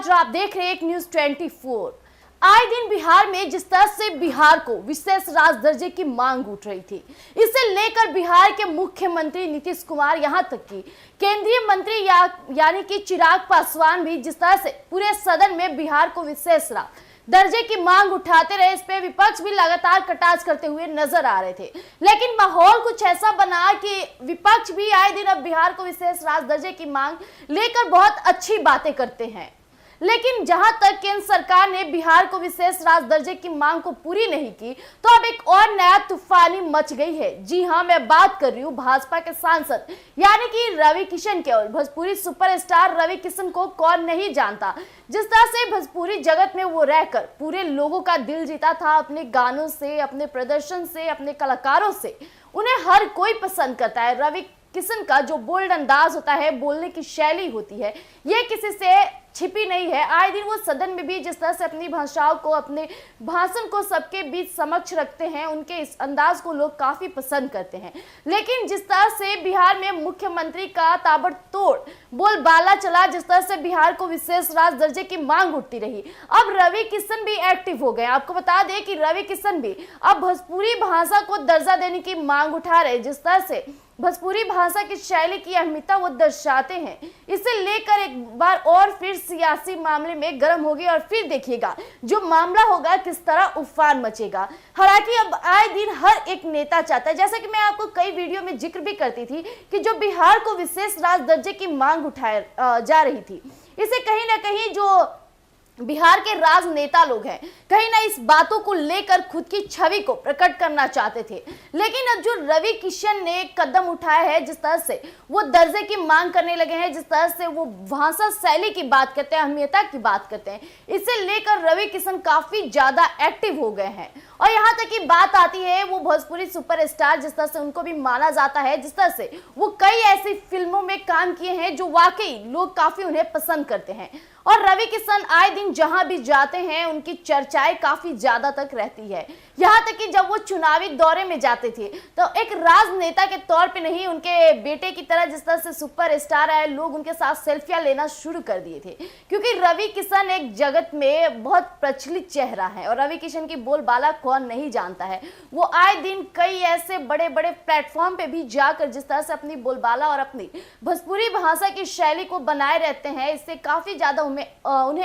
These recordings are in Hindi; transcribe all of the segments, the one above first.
समाचार आप देख रहे हैं एक न्यूज 24। आए दिन बिहार में जिस तरह से बिहार को विशेष राज्य दर्जे की मांग उठ रही थी, इसे लेकर बिहार के मुख्यमंत्री नीतीश कुमार यहां तक कि केंद्रीय मंत्री यानी कि चिराग पासवान भी जिस तरह से पूरे सदन में बिहार को विशेष राज्य दर्जे की मांग उठाते रहे, इस पे विपक्ष भी लगातार कटाक्ष करते हुए नजर आ रहे थे। लेकिन माहौल कुछ ऐसा बना कि विपक्ष भी आए दिन अब बिहार को विशेष राज्य दर्जे की मांग लेकर बहुत अच्छी बातें करते हैं। लेकिन जहां तक केंद्र सरकार ने बिहार को विशेष राज्य दर्जे की मांग को पूरी नहीं की, तो अब एक और नया तूफानी मच गई है। जी हां, मैं बात कर रही हूं भाजपा के सांसद यानी कि रवि किशन के। और भोजपुरी सुपरस्टार रवि किशन को कौन नहीं जानता, जिस तरह से भोजपुरी जगत में वो रहकर पूरे लोगों का दिल जीता था अपने गानों से, अपने प्रदर्शन से, अपने कलाकारों से। उन्हें हर कोई पसंद करता है। रवि किशन का जो बोल्ड अंदाज होता है, बोलने की शैली होती है, ये किसी से छिपी नहीं है। आए दिन वो सदन में भी जिस तरह से अपनी भाषाओं को, अपने भाषण को सबके बीच समक्ष रखते हैं, उनके इस अंदाज को लोग काफी पसंद करते हैं। लेकिन जिस तरह से बिहार में मुख्यमंत्री का ताबड़तोड़ बोलबाला चला, जिस तरह से बिहार को विशेष राज्य दर्जे की मांग उठती रही, अब रवि किशन भी एक्टिव हो गए। आपको बता दें कि रवि किशन भी अब भोजपुरी भाषा को दर्जा देने की मांग उठा रहे। जिस तरह से भोजपुरी भाषा की शैली की अहमियता वो दर्शाते हैं, इसे लेकर एक बार और फिर सियासी मामले में गर्म होगी। और फिर देखिएगा जो मामला होगा किस तरह उफान मचेगा। हालांकि अब आए दिन हर एक नेता चाहता है, जैसा कि मैं आपको कई वीडियो में जिक्र भी करती थी कि जो बिहार को विशेष राज्य दर्जे की मांग उठाई जा रही थी, इसे कहीं ना कहीं जो बिहार के राजनेता लोग हैं, कहीं ना इस बातों को लेकर खुद की छवि को प्रकट करना चाहते थे। लेकिन अब जो रवि किशन ने कदम उठाया है, जिस तरह से वो दर्जे की मांग करने लगे हैं, जिस तरह से वो भाषा शैली की बात करते हैं, अहमियता की बात करते हैं, इसे लेकर रवि किशन काफी ज्यादा एक्टिव हो गए हैं। और यहाँ तक की बात आती है वो भोजपुरी सुपरस्टार, जिस तरह से उनको भी माना जाता है, जिस तरह से वो कई ऐसी फिल्मों में काम किए हैं जो वाकई लोग काफी उन्हें पसंद करते हैं। और रवि किशन आए दिन जहां भी जाते हैं, उनकी चर्चाएं काफी ज्यादा तक रहती है। यहाँ तक कि जब वो चुनावी दौरे में जाते थे तो एक राजनेता के तौर पे नहीं, उनके बेटे की तरह जिस तरह से सुपरस्टार आए, लोग उनके साथ सेल्फियां लेना शुरू कर दिए थे। क्योंकि रवि किशन एक जगत में बहुत प्रचलित चेहरा है और रवि किशन की बोलबाला कौन नहीं जानता है। वो आए दिन कई ऐसे बड़े बड़े प्लेटफॉर्म पे भी जाकर जिस तरह से अपनी बोलबाला और अपनी भोजपुरी भाषा की शैली को बनाए रहते हैं, इससे काफी ज्यादा उन्हें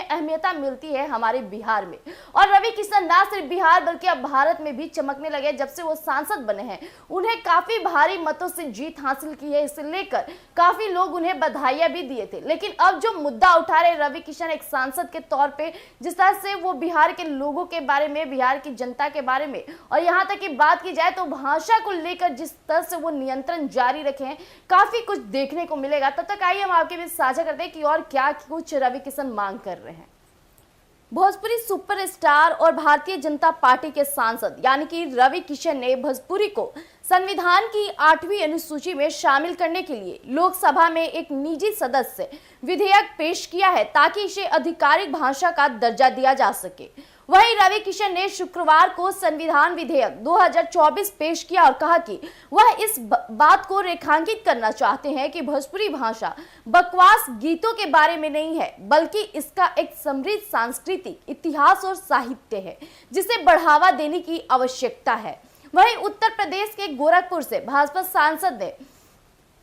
अहमियता मिलती है हमारे बिहार में। और रवि किशन ना सिर्फ बिहार बल्कि अब भारत में भी चमकने लगे। जब से वो सांसद बने हैं, उन्हें काफी भारी मतों से जीत हासिल की है। इसे लेकर काफी लोग उन्हें बधाइयां भी दिए थे। लेकिन अब जो मुद्दा उठा रहे रवि किशन एक सांसद के तौर पे, जिस तरह से वो बिहार के लोगों के बारे में, बिहार की जनता के बारे में, और यहाँ तक कि बात की जाए तो भाषा को लेकर जिस तरह से वो नियंत्रण जारी रखे हैं, काफी कुछ देखने को मिलेगा। तब तक आइए हम आपके बीच साझा करते हैं कि और क्या कुछ रवि किशन मांग कर रहे हैं। भोजपुरी सुपरस्टार और भारतीय जनता पार्टी के सांसद यानी कि रवि किशन ने भोजपुरी को संविधान की 8वीं अनुसूची में शामिल करने के लिए लोकसभा में एक निजी सदस्य विधेयक पेश किया है, ताकि इसे आधिकारिक भाषा का दर्जा दिया जा सके। वहीं रवि किशन ने शुक्रवार को संविधान विधेयक 2024 पेश किया और कहा कि वह इस बात को रेखांकित करना चाहते हैं कि भोजपुरी भाषा बकवास गीतों के बारे में नहीं है, बल्कि इसका एक समृद्ध सांस्कृतिक इतिहास और साहित्य है, जिसे बढ़ावा देने की आवश्यकता है। वहीं उत्तर प्रदेश के गोरखपुर से भाजपा सांसद ने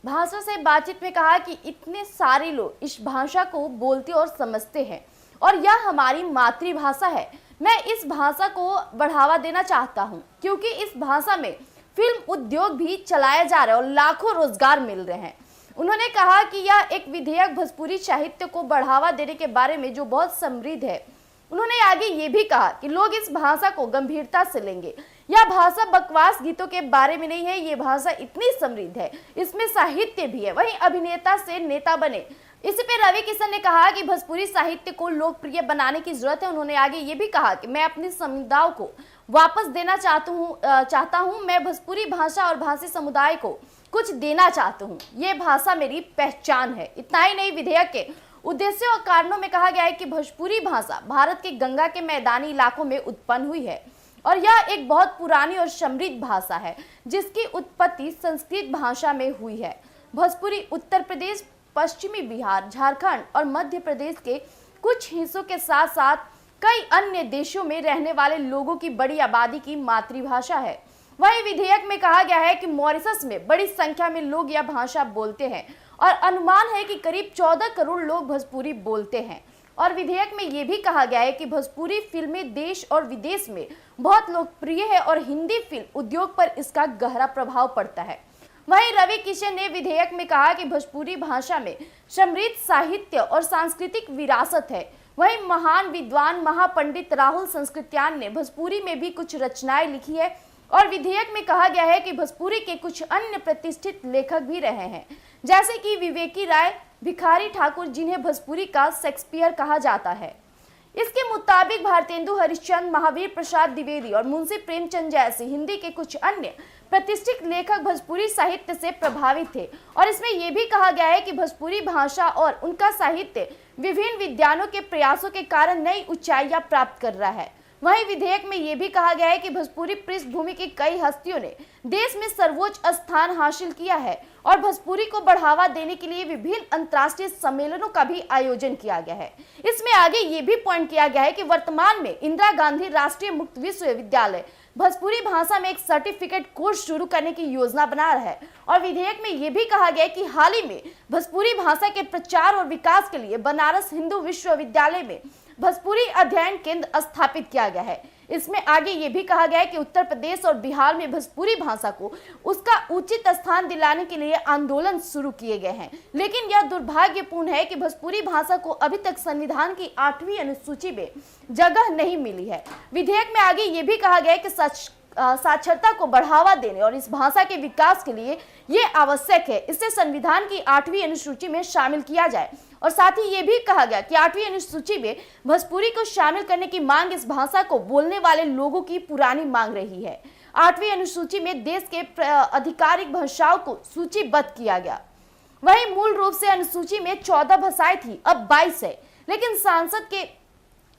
भाषा से बातचीत में कहा कि इतने सारे लोग इस भाषा को बोलते और समझते हैं और यह हमारी मातृभाषा है। मैं इस भाषा को बढ़ावा देना चाहता हूं, क्योंकि इस भाषा में फिल्म उद्योग भी चलाया जा रहा है और लाखों रोजगार मिल रहे हैं। उन्होंने कहा कि यह एक विधेयक भोजपुरी साहित्य को बढ़ावा देने के बारे में जो बहुत समृद्ध है। उन्होंने आगे ये भी कहा कि लोग इस भाषा को गंभीरता से लेंगे। यह भाषा बकवास गीतों के बारे में नहीं है, ये भाषा इतनी समृद्ध है, इसमें साहित्य भी है। वहीं अभिनेता से नेता बने, इसी पे रवि किशन ने कहा कि भोजपुरी साहित्य को लोकप्रिय बनाने की जरूरत है। उन्होंने आगे ये भी कहा कि मैं अपने समुदाय को वापस देना चाहता हूँ। मैं भोजपुरी भाषा और भाषी समुदाय को कुछ देना चाहता हूँ। ये भाषा मेरी पहचान है। इतना ही नहीं, विधेयक के उद्देश्यों और कारणों में कहा गया है कि भोजपुरी भाषा भारत के गंगा के मैदानी इलाकों में उत्पन्न हुई है और यह एक बहुत पुरानी और समृद्ध भाषा है, जिसकी उत्पत्ति संस्कृत भाषा में हुई है। भोजपुरी उत्तर प्रदेश, पश्चिमी बिहार, झारखंड और मध्य प्रदेश के कुछ हिस्सों के साथ साथ कई अन्य देशों में रहने वाले लोगों की बड़ी आबादी की मातृभाषा है। वहीं विधेयक में कहा गया है कि मॉरिशस में बड़ी संख्या में लोग यह भाषा बोलते हैं और अनुमान है कि करीब 14 करोड़ लोग भोजपुरी बोलते हैं। और विधेयक में यह भी कहा गया है कि भोजपुरी फिल्में देश और विदेश में बहुत लोकप्रिय है और हिंदी फिल्म उद्योग पर इसका गहरा प्रभाव पड़ता है। वहीं रवि किशन ने विधेयक में कहा कि भोजपुरी भाषा में समृद्ध साहित्य और सांस्कृतिक विरासत है। वहीं महान विद्वान महापंडित राहुल संस्कृत्यान ने भोजपुरी में भी कुछ रचनाएं लिखी है और विधेयक में कहा गया है कि भोजपुरी के कुछ अन्य प्रतिष्ठित लेखक भी रहे हैं, जैसे कि विवेकी राय, भिखारी ठाकुर, जिन्हें भोजपुरी का शेक्सपियर कहा जाता है। इसके मुताबिक भारतेंदु हरिश्चंद्र, महावीर प्रसाद द्विवेदी और मुंशी प्रेमचंद जैसे हिंदी के कुछ अन्य प्रतिष्ठित लेखक भोजपुरी साहित्य से प्रभावित थे। और इसमें यह भी कहा गया है कि भोजपुरी भाषा और उनका साहित्य विभिन्न विद्वानों के प्रयासों के कारण नई ऊंचाइयां प्राप्त कर रहा है। वहीं विधेयक में यह भी कहा गया है कि भोजपुरी पृष्ठभूमि की कई हस्तियों ने देश में सर्वोच्च स्थान हासिल किया है और भोजपुरी को बढ़ावा देने के लिए विभिन्न अंतर्राष्ट्रीय सम्मेलनों का भी आयोजन किया गया है। इसमें आगे ये भी पॉइंट किया गया है कि वर्तमान में इंदिरा गांधी राष्ट्रीय मुक्त विश्वविद्यालय भोजपुरी भाषा में एक सर्टिफिकेट कोर्स शुरू करने की योजना बना रहा है। और विधेयक में यह भी कहा गया है कि हाल ही में भोजपुरी भाषा के प्रचार और विकास के लिए बनारस हिंदू विश्वविद्यालय में भोजपुरी अध्ययन केंद्र स्थापित किया गया है। इसमें आगे ये भी कहा गया है कि उत्तर प्रदेश और बिहार में भोजपुरी भाषा को उसका उचित स्थान दिलाने के लिए आंदोलन शुरू किए गए हैं, लेकिन यह दुर्भाग्यपूर्ण है कि भोजपुरी भाषा को अभी तक संविधान की 8वीं अनुसूची में जगह नहीं मिली है। विधेयक में आगे ये भी कहा गया है कि साक्षरता को बढ़ावा देने और इस भाषा के विकास के लिए ये आवश्यक है इसे संविधान की 8वीं अनुसूची में शामिल किया जाए। और साथ ही ये भी कहा गया कि 8वीं अनुसूची में भोजपुरी को शामिल करने की मांग इस भाषा को बोलने वाले लोगों की पुरानी मांग रही है। 8वीं अनुसूची में देश के आधिकारिक भाषाओं को सूचीबद्ध किया गया। वहीं मूल रूप से अनुसूची में 14 भाषाएं थी, अब 22 है, लेकिन संसद के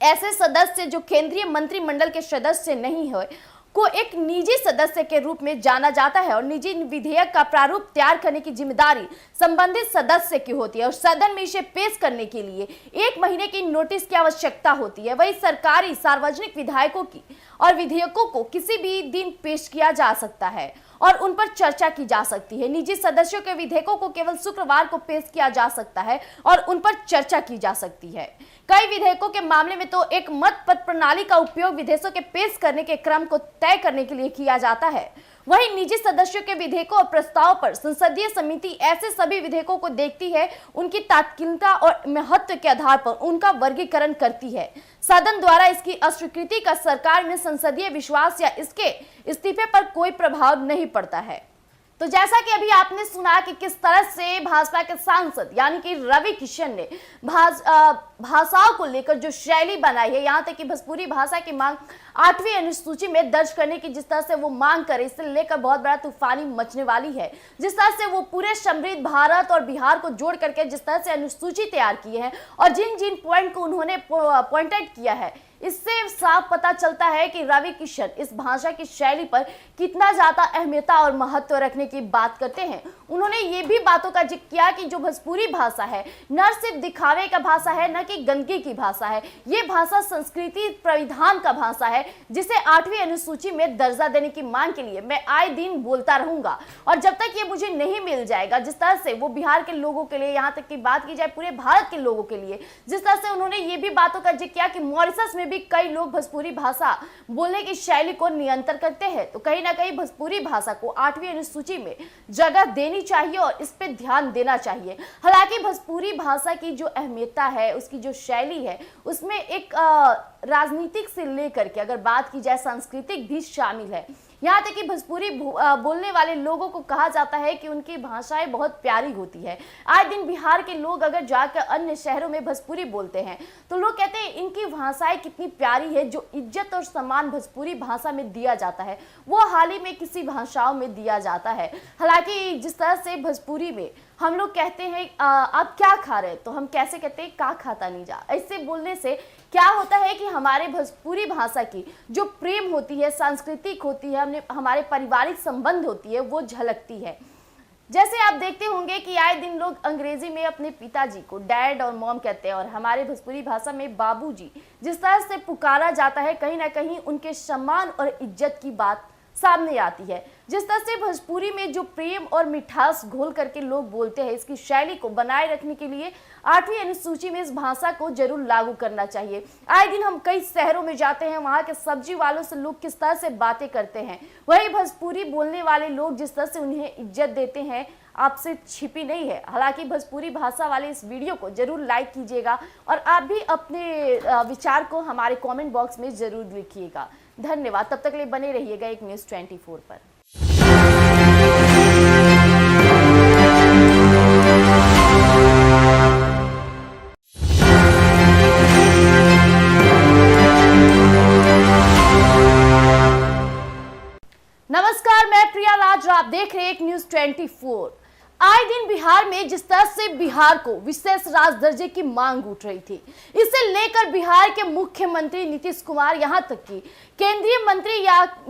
ऐसे सदस्य जो केंद्रीय मंत्रिमंडल के सदस्य नहीं है को एक निजी सदस्य के रूप में जाना जाता है और निजी विधेयक का प्रारूप तैयार करने की जिम्मेदारी संबंधित सदस्य की होती है और सदन में इसे पेश करने के लिए 1 महीने की नोटिस की आवश्यकता होती है। वही सरकारी सार्वजनिक विधायकों की और विधेयकों को किसी भी दिन पेश किया जा सकता है और उन पर चर्चा की जा सकती है। निजी सदस्यों के विधेयकों को केवल शुक्रवार को पेश किया जा सकता है और उन पर चर्चा की जा सकती है। कई विधेयकों के मामले में तो एक मत पत्र प्रणाली का उपयोग विधेयकों के पेश करने के क्रम को तय करने के लिए किया जाता है। वहीं निजी सदस्यों के विधेयकों और प्रस्ताव पर संसदीय समिति ऐसे सभी विधेयकों को देखती है, उनकी तात्कालिकता और महत्व के आधार पर उनका वर्गीकरण करती है। सदन द्वारा इसकी अस्वीकृति का सरकार में संसदीय विश्वास या इसके इस्तीफे पर कोई प्रभाव नहीं पड़ता है। तो जैसा कि अभी आपने सुना कि किस तरह से भाजपा के सांसद यानी कि रवि किशन ने भाषाओं को लेकर जो शैली बनाई है, यहाँ तक कि भोजपुरी भाषा की मांग 8वीं अनुसूची में दर्ज करने की जिस तरह से वो मांग करे, इसे लेकर बहुत बड़ा तूफानी मचने वाली है। जिस तरह से वो पूरे समृद्ध भारत और बिहार को जोड़ करके जिस तरह से अनुसूची तैयार की है और जिन जिन पॉइंट को उन्होंने पॉइंट आउट किया है, इससे साफ पता चलता है कि रवि किशन इस भाषा की शैली पर कितना ज्यादा अहमियत और महत्व रखने की बात करते हैं। उन्होंने ये भी बातों का जिक्र किया कि जो भोजपुरी भाषा है न सिर्फ दिखावे का भाषा है, न कि गंदगी की भाषा है, ये भाषा संस्कृति परिधान का भाषा है, जिसे 8वीं अनुसूची में दर्जा देने की मांग के लिए मैं आए दिन बोलता रहूंगा और जब तक ये मुझे नहीं मिल जाएगा, जिस तरह से वो बिहार के लोगों के लिए, यहाँ तक की बात की जाए पूरे भारत के लोगों के लिए, जिस तरह से उन्होंने ये भी बातों का जिक्र किया कि मॉरिशस में भी कई लोग भोजपुरी भाषा बोलने की शैली को नियंत्रण करते हैं, तो कहीं ना कहीं भोजपुरी भाषा को 8वीं अनुसूची में जगह देनी चाहिए और इस पे ध्यान देना चाहिए। हालांकि भोजपुरी भाषा की जो अहमियत है, उसकी जो शैली है, उसमें एक राजनीतिक से लेकर के अगर बात की जाए सांस्कृतिक भी शामिल है। यहाँ तक कि भोजपुरी बोलने वाले लोगों को कहा जाता है कि उनकी भाषाएं बहुत प्यारी होती है। आए दिन बिहार के लोग अगर जाकर अन्य शहरों में भोजपुरी बोलते हैं तो लोग कहते हैं इनकी भाषाएं कितनी प्यारी है। जो इज्जत और सम्मान भोजपुरी भाषा में दिया जाता है वो हाल ही में किसी भाषाओं में दिया जाता है। हालांकि जिस तरह से भोजपुरी में हम लोग कहते हैं आप क्या खा रहे, तो हम कैसे कहते हैं का खाता नहीं जा। ऐसे बोलने से क्या होता है कि हमारे भोजपुरी भाषा की जो प्रेम होती है, सांस्कृतिक होती है, हमारे पारिवारिक संबंध होती है, वो झलकती है। जैसे आप देखते होंगे कि आए दिन लोग अंग्रेजी में अपने पिताजी को डैड और मॉम कहते हैं और हमारे भोजपुरी भाषा में बाबूजी जिस तरह से पुकारा जाता है, कहीं ना कहीं उनके सम्मान और इज्जत की बात सामने आती है। जिस तरह से भोजपुरी में जो प्रेम और मिठास घोल करके लोग बोलते हैं, इसकी शैली को बनाए रखने के लिए 8वीं अनुसूची में इस भाषा को जरूर लागू करना चाहिए। आए दिन हम कई शहरों में जाते हैं, वहाँ के सब्जी वालों से लोग किस तरह से बातें करते हैं, वही भोजपुरी बोलने वाले लोग जिस तरह से उन्हें इज्जत देते हैं आपसे छिपी नहीं है। हालांकि भोजपुरी भाषा वाले इस वीडियो को जरूर लाइक कीजिएगा और आप भी अपने विचार को हमारे कमेंट बॉक्स में जरूर लिखिएगा। धन्यवाद। तब तक के लिए बने रहिएगा एक न्यूज़ 24 पर। नमस्कार, मैं प्रिया राज, आप देख रहे हैं एक न्यूज़ 24। आए दिन बिहार में जिस तरह से बिहार को विशेष राज्य दर्जे की मांग उठ रही थी, इसे लेकर बिहार के मुख्यमंत्री नीतीश कुमार, यहां तक कि केंद्रीय मंत्री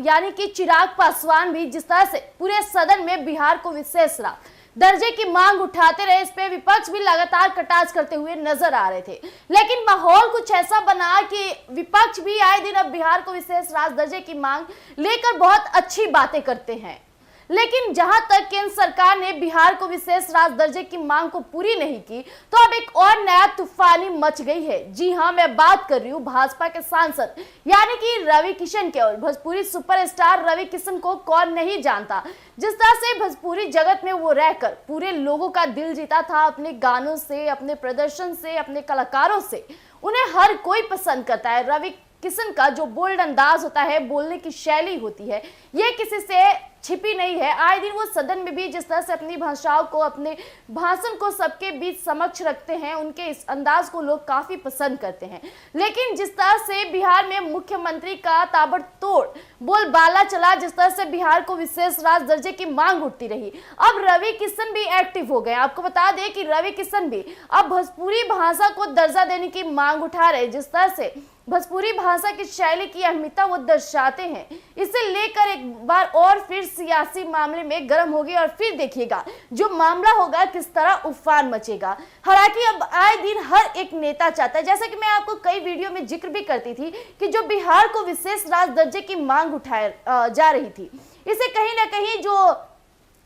यानी कि चिराग पासवान भी जिस तरह से पूरे सदन में बिहार को विशेष राज्य दर्जे की मांग उठाते रहे, इस पे विपक्ष भी लगातार कटाक्ष करते हुए नजर आ रहे थे। लेकिन माहौल कुछ ऐसा बना कि विपक्ष भी आए दिन अब बिहार को विशेष राज्य दर्जे की मांग लेकर बहुत अच्छी बातें करते हैं। लेकिन जहां तक केंद्र सरकार ने बिहार को विशेष राज्य दर्जे की मांग को पूरी नहीं की, तो अब एक और नया तूफानी मच गई है। जी हां, मैं बात कर रही हूं भाजपा के सांसद यानी कि रवि किशन के। और भोजपुरी सुपरस्टार रवि किशन को कौन नहीं जानता, जिस तरह से भोजपुरी जगत में वो रहकर पूरे लोगों का दिल जीता था अपने गानों से, अपने प्रदर्शन से, अपने कलाकारों से। उन्हें हर कोई पसंद करता है। रवि किशन का जो बोल्ड अंदाज होता है, बोलने की शैली होती है, ये किसी से छिपी नहीं है। आए दिन वो सदन में भी जिस तरह से अपनी भाषाओं को, अपने भाषण को सबके बीच समक्ष रखते हैं, उनके इस अंदाज को लोग काफी पसंद करते हैं। लेकिन जिस तरह से बिहार में मुख्यमंत्री का ताबड़तोड़ बोलबाला चला, जिस तरह से बिहार को विशेष राज्य दर्जे की मांग उठती रही, अब रवि किशन भी एक्टिव हो गए। आपको बता दें कि रवि किशन भी अब भोजपुरी भाषा को दर्जा देने की मांग उठा रहे। जिस तरह से भोजपुरी भाषा की शैली की अहमियता वो दर्शाते हैं, इसे लेकर एक बार और फिर सियासी मामले में गर्म हो गई और फिर देखिएगा जो मामला होगा किस तरह उफान मचेगा। हालांकि अब आए दिन हर एक नेता चाहता है, जैसा कि मैं आपको कई वीडियो में जिक्र भी करती थी कि जो बिहार को विशेष राज्य दर्जे की मांग उठाई जा रही थी, इसे कहीं ना कहीं जो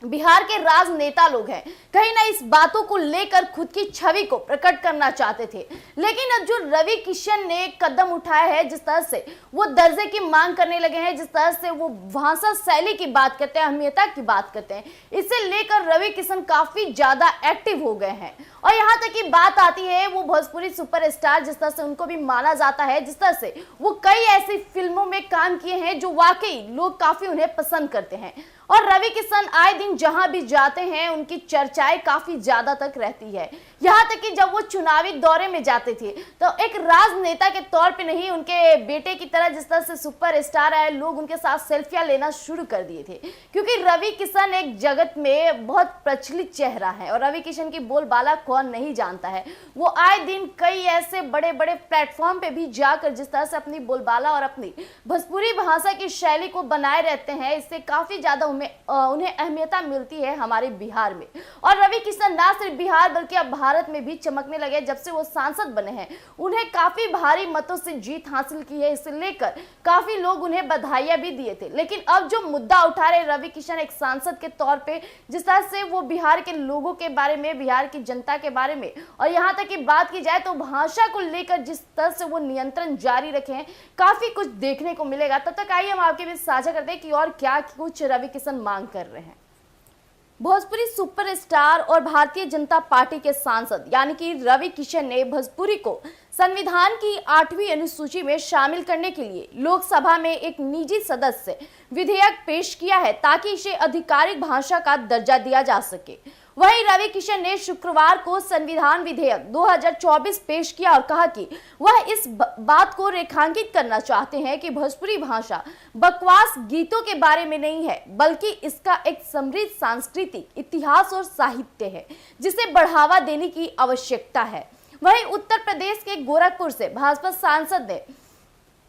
बिहार के राजनेता लोग हैं, कहीं ना इस बातों को लेकर खुद की छवि को प्रकट करना चाहते थे। लेकिन अब जो रवि किशन ने कदम उठाया है, जिस तरह से वो दर्जे की मांग करने लगे हैं, जिस तरह से वो भाषा शैली की बात करते हैं, अहमियता की बात करते हैं, इसे लेकर रवि किशन काफी ज्यादा एक्टिव हो गए हैं। और यहाँ तक की बात आती है वो भोजपुरी सुपरस्टार, जिस तरह से उनको भी माना जाता है, जिस तरह से वो कई ऐसी फिल्मों में काम किए हैं जो वाकई लोग काफी उन्हें पसंद करते हैं। और रवि किशन आए दिन जहां भी जाते हैं उनकी चर्चाएं काफी ज्यादा तक रहती है। यहाँ तक कि जब वो चुनावी दौरे में जाते थे तो एक राजनेता के तौर पे नहीं, उनके बेटे की तरह जिस तरह से सुपरस्टार आए, लोग उनके साथ सेल्फियां लेना शुरू कर दिए थे, क्योंकि रवि किशन एक जगत में बहुत प्रचलित चेहरा है। और रवि किशन की बोलबाला कौन नहीं जानता है। वो आए दिन कई ऐसे बड़े बड़े प्लेटफॉर्म पे भी जाकर जिस तरह से अपनी बोलबाला और अपनी भोजपुरी भाषा की शैली को बनाए रहते हैं, इससे काफी ज्यादा उन्हें अहमियता मिलती है हमारे बिहार में। और रवि किशन ना सिर्फ बिहार बल्कि अब भारत में भी चमकने लगे। जब से वो सांसद बने हैं, उन्हें काफी भारी मतों से जीत हासिल की है, इसे लेकर काफी लोग उन्हें बधाइयां भी दिए थे। लेकिन अब जो मुद्दा उठा रहे रवि किशन एक सांसद के तौर पे, जिस तरह से वो बिहार के लोगों के बारे में, बिहार की जनता के बारे में, और यहाँ तक की बात की जाए तो भाषा को लेकर जिस तरह से वो नियंत्रण जारी रखे हैं, काफी कुछ देखने को मिलेगा। तब तक आइए हम आपके बीच साझा करते हैं कि और क्या कुछ रवि किशन मांग कर रहे हैं। भोजपुरी सुपरस्टार और भारतीय जनता पार्टी के सांसद यानी कि रवि किशन ने भोजपुरी को संविधान की 8वीं अनुसूची में शामिल करने के लिए लोकसभा में एक निजी सदस्य विधेयक पेश किया है, ताकि इसे आधिकारिक भाषा का दर्जा दिया जा सके। वहीं रवि किशन ने शुक्रवार को संविधान विधेयक 2024 पेश किया और कहा कि वह इस बात को रेखांकित करना चाहते हैं कि भोजपुरी भाषा बकवास गीतों के बारे में नहीं है, बल्कि इसका एक समृद्ध सांस्कृतिक इतिहास और साहित्य है, जिसे बढ़ावा देने की आवश्यकता है। वहीं उत्तर प्रदेश के गोरखपुर से भाजपा सांसद ने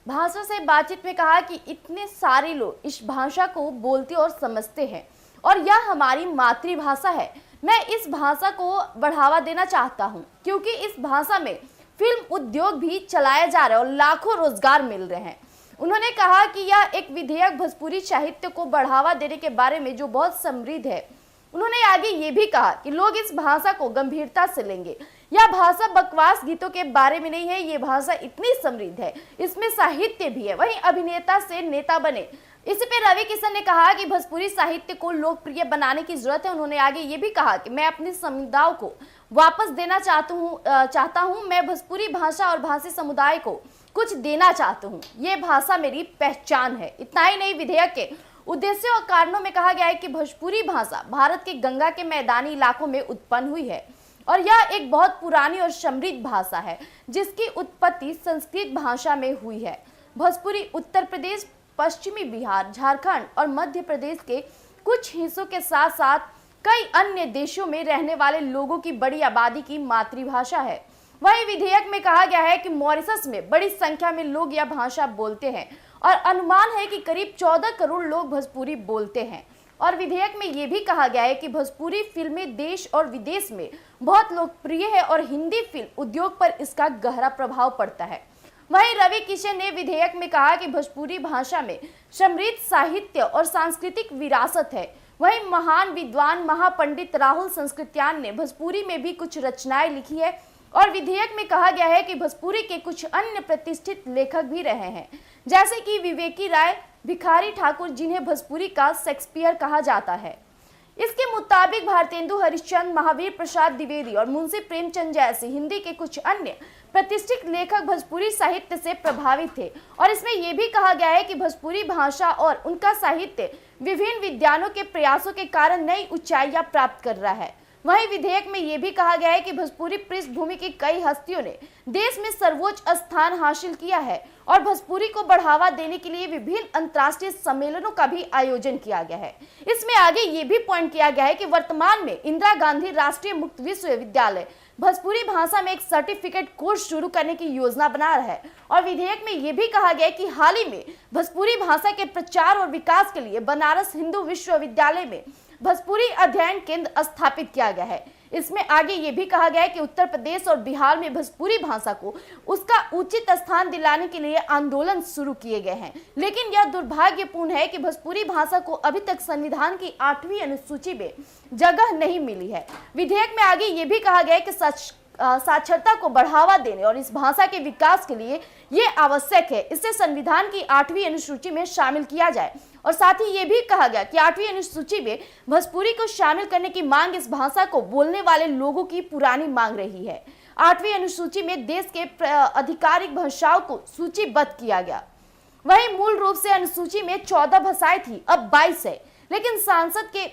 भाषा से बातचीत में कहा कि इतने सारे लोग इस भाषा को बोलते और समझते हैं, और यह हमारी मातृभाषा है। मैं इस भाषा को बढ़ावा देना चाहता हूं क्योंकि इस भाषा में फिल्म उद्योग भी चलाया जा रहा है और लाखों रोजगार मिल रहे हैं। उन्होंने कहा कि यह एक विधेयक भोजपुरी साहित्य को बढ़ावा देने के बारे में जो बहुत समृद्ध है। उन्होंने आगे ये भी कहा कि लोग इस भाषा को गंभीरता से लेंगे। यह भाषा बकवास गीतों के बारे में नहीं है, ये भाषा इतनी समृद्ध है, इसमें साहित्य भी है। वहीं अभिनेता से नेता बने, इसी पे रवि किशन ने कहा कि भोजपुरी साहित्य को लोकप्रिय बनाने की जरूरत है। उन्होंने आगे ये भी कहा कि मैं अपनी समुदाय को वापस देना चाहता हूँ। मैं भोजपुरी भाषा और भाषी समुदाय को कुछ देना चाहता हूँ। ये भाषा मेरी पहचान है। इतना ही नहीं, विधेयक के उद्देश्यों और कारणों में कहा गया है कि भोजपुरी भाषा भारत के गंगा के मैदानी इलाकों में उत्पन्न हुई है और यह एक बहुत पुरानी और समृद्ध भाषा है जिसकी उत्पत्ति संस्कृत भाषा में हुई है। भोजपुरी उत्तर प्रदेश, पश्चिमी बिहार, झारखंड और मध्य प्रदेश के कुछ हिस्सों के साथ साथ कई अन्य देशों में रहने वाले लोगों की बड़ी आबादी की मातृभाषा है। वहीं विधेयक में कहा गया है कि मॉरिशस में बड़ी संख्या में लोग यह भाषा बोलते हैं और अनुमान है कि करीब 14 करोड़ लोग भोजपुरी बोलते हैं। और विधेयक में यह भी कहा गया है कि भोजपुरी फिल्में देश और विदेश में बहुत लोकप्रिय है और हिंदी फिल्म उद्योग पर इसका गहरा प्रभाव पड़ता है। वहीं रवि किशन ने विधेयक में कहा कि भोजपुरी भाषा में समृद्ध साहित्य और सांस्कृतिक विरासत है। वहीं महान विद्वान महापंडित राहुल संस्कृत्यान ने भोजपुरी में भी कुछ रचनाएं लिखी है और विधेयक में कहा गया है कि भोजपुरी के कुछ अन्य प्रतिष्ठित लेखक भी रहे हैं, जैसे कि विवेकी राय, भिखारी ठाकुर, जिन्हें भोजपुरी का शेक्सपियर कहा जाता है। इसके मुताबिक भारतेंदु हरिश्चंद्र, महावीर प्रसाद द्विवेदी और मुंशी प्रेमचंद जैसे हिंदी के कुछ अन्य प्रतिष्ठित लेखक भोजपुरी साहित्य से प्रभावित थे और इसमें यह भी कहा गया है कि भोजपुरी भाषा और उनका साहित्य विभिन्न विद्वानों के प्रयासों के कारण नई ऊंचाइयां प्राप्त कर रहा है। वहीं विधेयक में यह भी कहा गया है कि भोजपुरी पृष्ठभूमि की कई हस्तियों ने देश में सर्वोच्च स्थान हासिल किया है और भोजपुरी को बढ़ावा देने के लिए विभिन्न अंतर्राष्ट्रीय सम्मेलनों का भी आयोजन किया गया है। इसमें आगे ये भी पॉइंट किया गया है कि वर्तमान में इंदिरा गांधी राष्ट्रीय मुक्त विश्वविद्यालय भोजपुरी भाषा में एक सर्टिफिकेट कोर्स शुरू करने की योजना बना रहा है और विधेयक में यह भी कहा गया है कि हाल ही में भोजपुरी भाषा के प्रचार और विकास के लिए बनारस हिंदू विश्वविद्यालय में भोजपुरी अध्ययन केंद्र स्थापित किया गया है। इसमें आगे ये भी कहा गया है कि उत्तर प्रदेश और बिहार में भोजपुरी भाषा को उसका उचित स्थान दिलाने के लिए आंदोलन शुरू किए गए हैं, लेकिन यह दुर्भाग्यपूर्ण है कि भोजपुरी भाषा को अभी तक संविधान की 8वीं अनुसूची में जगह नहीं मिली है। विधेयक में आगे ये भी कहा गया है कि साक्षरता को बढ़ावा देने और इस भाषा के विकास के लिए ये आवश्यक है, इसे संविधान की 8वीं अनुसूची में शामिल किया जाए। और साथ ही ये भी कहा गया कि 8वीं अनुसूची में भोजपुरी को शामिल करने की मांग इस भाषा को बोलने वाले लोगों की पुरानी मांग रही है। 8वीं अनुसूची में देश के आधिकारिक भाषाओं को सूचीबद्ध किया गया। वहीं मूल रूप से अनुसूची में 14 भाषाएं थी, अब 22 है, लेकिन संसद के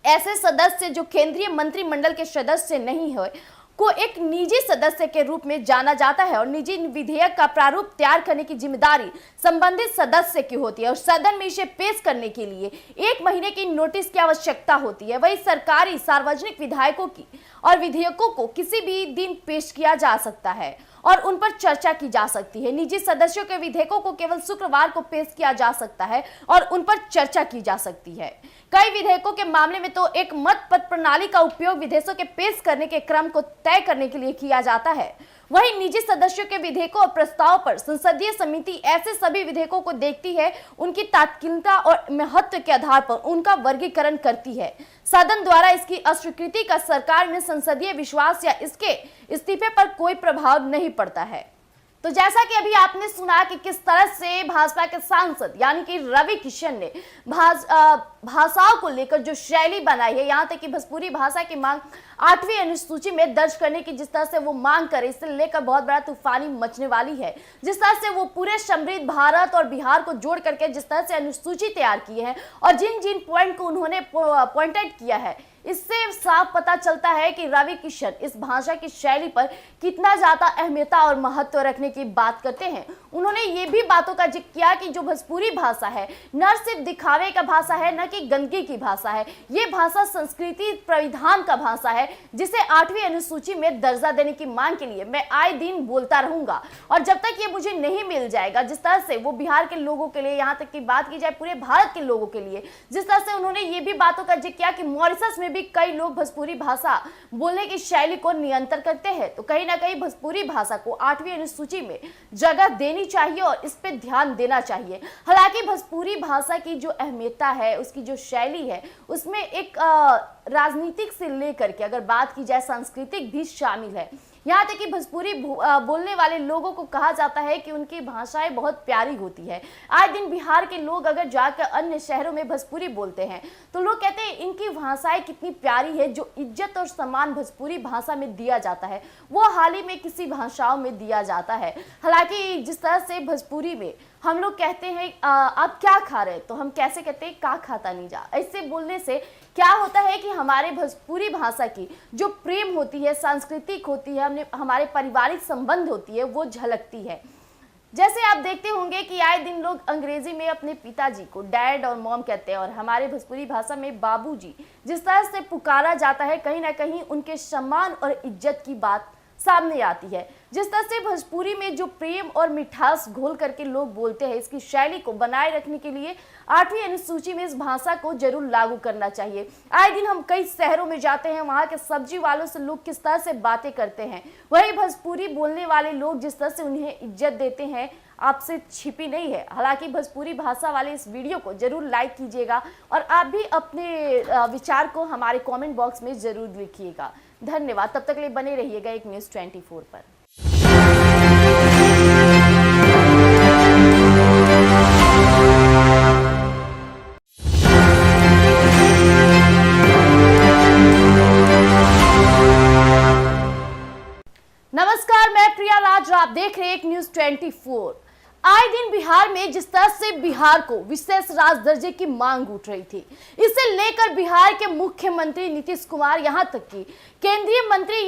ऐसे सदस्य जो केंद्रीय मंत्रिमंडल के सदस्य नहीं है को एक निजी सदस्य के रूप में जाना जाता है और निजी विधेयक का प्रारूप तैयार करने की जिम्मेदारी संबंधित सदस्य की होती है और सदन में इसे पेश करने के लिए 1 महीने की नोटिस की आवश्यकता होती है। वही सरकारी सार्वजनिक विधायकों की और विधेयकों को किसी भी दिन पेश किया जा सकता है और उन पर चर्चा की जा सकती है। निजी सदस्यों के विधेयकों को केवल शुक्रवार को पेश किया जा सकता है और उन पर चर्चा की जा सकती है। कई विधेयकों के मामले में तो एक मत पत्र प्रणाली का उपयोग विधेयकों के पेश करने के क्रम को तय करने के लिए किया जाता है। वहीं निजी सदस्यों के विधेयकों और प्रस्ताव पर संसदीय समिति ऐसे सभी विधेयकों को देखती है, उनकी तात्कालिकता और महत्व के आधार पर उनका वर्गीकरण करती है। सदन द्वारा इसकी अस्वीकृति का सरकार में संसदीय विश्वास या इसके इस्तीफे पर कोई प्रभाव नहीं पड़ता है। तो जैसा कि अभी आपने सुना कि किस तरह से भाजपा के सांसद यानी कि रवि किशन ने भाषाओं को लेकर जो शैली बनाई है, यहाँ तक कि भोजपुरी भाषा की मांग 8वीं अनुसूची में दर्ज करने की जिस तरह से वो मांग करे, इसे लेकर बहुत बड़ा तूफानी मचने वाली है। जिस तरह से वो पूरे समृद्ध भारत और बिहार को जोड़ करके जिस तरह से अनुसूची तैयार की है और जिन जिन पॉइंट को उन्होंने पॉइंटेड किया है, इससे साफ पता चलता है कि रवि किशन इस भाषा की शैली पर कितना ज्यादा अहमियत और महत्व रखने की बात करते हैं। उन्होंने ये भी बातों का जिक्र किया कि जो भोजपुरी भाषा है न सिर्फ दिखावे का भाषा है, न कि गंदगी की भाषा है, ये भाषा संस्कृति परिधान का भाषा है, जिसे 8वीं अनुसूची में दर्जा देने की मांग के लिए मैं आए दिन बोलता रहूंगा। और जब तक ये मुझे नहीं मिल जाएगा, जिस तरह से वो बिहार के लोगों के लिए, यहाँ तक की बात की जाए पूरे भारत के लोगों के लिए, जिस तरह से उन्होंने ये भी बातों का जिक्र किया कि मॉरिशस में भी कई लोग भोजपुरी भाषा बोलने की शैली को नियंत्रण करते हैं, तो कहीं ना कहीं भोजपुरी भाषा को 8वीं अनुसूची में जगह देनी चाहिए और इस पे ध्यान देना चाहिए। हालांकि भोजपुरी भाषा की जो अहमियता है, उसकी जो शैली है, उसमें एक राजनीतिक से लेकर के अगर बात की जाए सांस्कृतिक भी शामिल है। यहाँ तक कि भोजपुरी बोलने वाले लोगों को कहा जाता है कि उनकी भाषाएं बहुत प्यारी होती है। आए दिन बिहार के लोग अगर जाकर अन्य शहरों में भोजपुरी बोलते हैं तो लोग कहते हैं इनकी भाषाएं कितनी प्यारी है। जो इज्जत और सम्मान भोजपुरी भाषा में दिया जाता है वो हाल ही में किसी भाषाओं में दिया जाता है। हालांकि जिस तरह से भोजपुरी में हम लोग कहते हैं आप क्या खा रहे हैं, तो हम कैसे कहते हैं का खाता नहीं जा। ऐसे बोलने से क्या होता है कि हमारे भोजपुरी भाषा की जो प्रेम होती है, सांस्कृतिक होती है, हमारे पारिवारिक संबंध होती है, वो झलकती है। जैसे आप देखते होंगे कि आए दिन लोग अंग्रेजी में अपने पिताजी को डैड और मॉम कहते हैं और हमारे भोजपुरी भाषा में बाबूजी जिस तरह से पुकारा जाता है, कहीं ना कहीं उनके सम्मान और इज्जत की बात सामने आती है। जिस तरह से भोजपुरी में जो प्रेम और मिठास घोल करके लोग बोलते हैं, इसकी शैली को बनाए रखने के लिए 8वीं अनुसूची में इस भाषा को जरूर लागू करना चाहिए। आए दिन हम कई शहरों में जाते हैं, वहाँ के सब्जी वालों से लोग किस तरह से बातें करते हैं, वही भोजपुरी बोलने वाले लोग जिस तरह से उन्हें इज्जत देते हैं आपसे छिपी नहीं है। हालांकि भोजपुरी भाषा वाले इस वीडियो को जरूर लाइक कीजिएगा और आप भी अपने विचार को हमारे कमेंट बॉक्स में जरूर लिखिएगा। धन्यवाद। तब तक के लिए बने रहिएगा एक न्यूज़ 24 पर। नमस्कार, मैं प्रिया राज, आप देख रहे हैं एक न्यूज़ 24। आए दिन बिहार में जिस तरह से बिहार को विशेष राज दर्जे की मांग उठ रही थी, इसे लेकर बिहार के मुख्यमंत्री नीतीश कुमार, यहां तक कि केंद्रीय मंत्री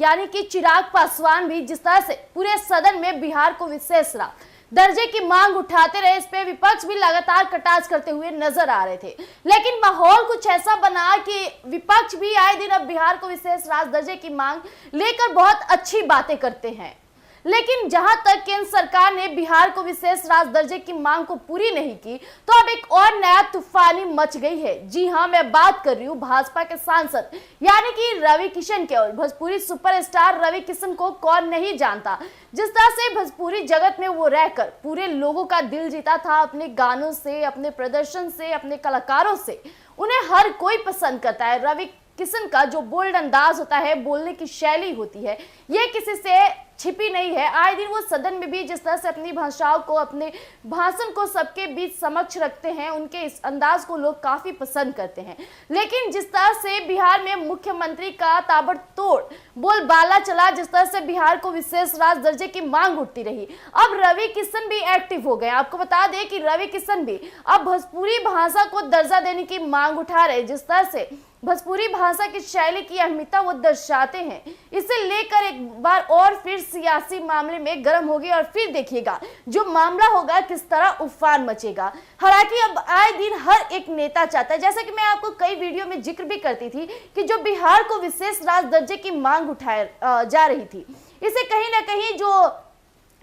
यानी कि चिराग पासवान भी जिस तरह से पूरे सदन में बिहार को विशेष राज दर्जे की मांग उठाते रहे, इस पे विपक्ष भी लगातार कटाक्ष करते हुए नजर आ रहे थे। लेकिन माहौल कुछ ऐसा बना कि विपक्ष भी आए दिन अब बिहार को विशेष राज दर्जे की मांग लेकर बहुत अच्छी बातें करते हैं। लेकिन जहां तक केंद्र सरकार ने बिहार को विशेष राज दर्जे की मांग को पूरी नहीं की, तो अब एक और नया तूफानी मच गई है। जी हां, मैं बात कर रही हूं भाजपा के सांसद यानी कि रवि किशन के। और भोजपुरी सुपरस्टार रवि किशन को कौन नहीं जानता। जिस तरह से भोजपुरी जगत में वो रहकर पूरे लोगों का दिल जीता था, अपने गानों से, अपने प्रदर्शन से, अपने कलाकारों से उन्हें हर कोई पसंद करता है। रवि किशन का जो बोल्ड अंदाज होता है, बोलने की शैली होती है, ये किसी से छिपी नहीं है। आए दिन वो सदन में भी जिस तरह से अपनी भाषाओं को, अपने भाषण को सबके बीच समक्ष रखते हैं, उनके इस अंदाज को लोग काफी पसंद करते हैं। लेकिन जिस तरह से बिहार में मुख्यमंत्री का ताबड़तोड़ बोलबाला चला, जिस तरह से बिहार को विशेष राज दर्जे की मांग उठती रही, अब रवि किशन भी एक्टिव हो गए। आपको बता दें कि रवि किशन भी अब भोजपुरी भाषा को दर्जा देने की मांग उठा रहे। जिस तरह से भोजपुरी भाषा की शैली की अहमियता वो दर्शाते हैं, इसे लेकर एक बार और फिर सियासी मामले में गर्म होगी और फिर देखिएगा जो मामला होगा किस तरह उफान मचेगा। हालांकि अब आए दिन हर एक नेता चाहता है, जैसा कि मैं आपको कई वीडियो में जिक्र भी करती थी कि जो बिहार को विशेष राज दर्जे की मांग उठाई जा रही थी, इसे कहीं ना कहीं जो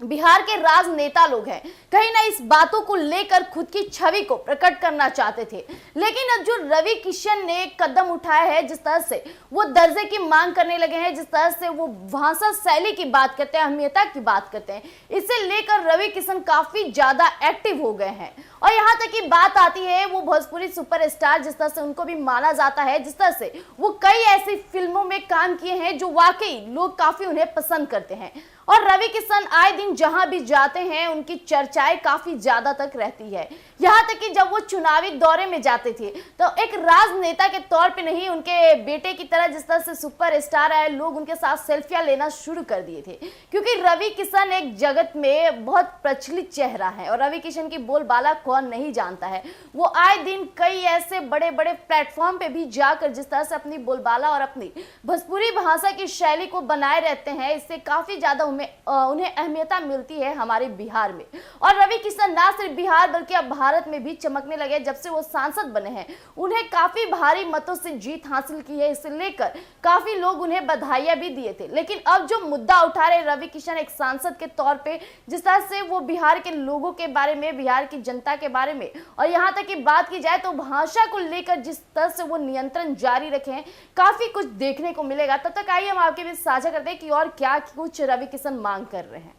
बिहार के राजनेता लोग हैं, कहीं ना इस बातों को लेकर खुद की छवि को प्रकट करना चाहते थे। लेकिन अब जो रवि किशन ने कदम उठाया है, जिस तरह से वो दर्जे की मांग करने लगे हैं, जिस तरह से वो भाषा शैली की बात करते हैं, अहमियता की बात करते हैं, इसे लेकर रवि किशन काफी ज्यादा एक्टिव हो गए हैं। और यहाँ तक की बात आती है वो भोजपुरी सुपरस्टार, जिस तरह से उनको भी माना जाता है, जिस तरह से वो कई ऐसी फिल्मों में काम किए हैं जो वाकई लोग काफी उन्हें पसंद करते हैं। और रवि किशन आए दिन दिन जहां भी जाते हैं उनकी चर्चाएं काफी ज्यादा तक रहती है। यहाँ तक कि जब वो चुनावी दौरे में जाते थे तो एक राजनेता के तौर पे नहीं, उनके बेटे की तरह जिस तरह से सुपरस्टार आए, लोग उनके साथ सेल्फियां लेना शुरू कर दिए थे, क्योंकि रवि किशन एक जगत में बहुत प्रचलित चेहरा है और रवि किशन की बोलबाला कौन नहीं जानता है। वो आए दिन कई ऐसे बड़े बड़े प्लेटफॉर्म पे भी जाकर जिस तरह से अपनी बोलबाला और अपनी भोजपुरी भाषा की शैली को बनाए रहते हैं, इससे काफी ज्यादा उन्हें अहमियत मिलती है हमारे बिहार में। और रवि किशन ना सिर्फ बिहार बल्कि अब भारत में भी चमकने लगे। जब से वो सांसद बने हैं उन्हें काफी भारी मतों से जीत हासिल की है, इसे लेकर काफी लोग उन्हें बधाइयां भी दिए थे। लेकिन अब जो मुद्दा उठा रहे रवि किशन एक सांसद के तौर पे, जिस तरह से वो बिहार के लोगों के बारे में, बिहार की जनता के बारे में और यहाँ तक की बात की जाए तो भाषा को लेकर जिस तरह से वो नियंत्रण जारी रखे हैं, काफी कुछ देखने को मिलेगा। तब तक आइए हम आपके बीच साझा करते हैं कि और क्या कुछ रवि किशन मांग कर रहे हैं।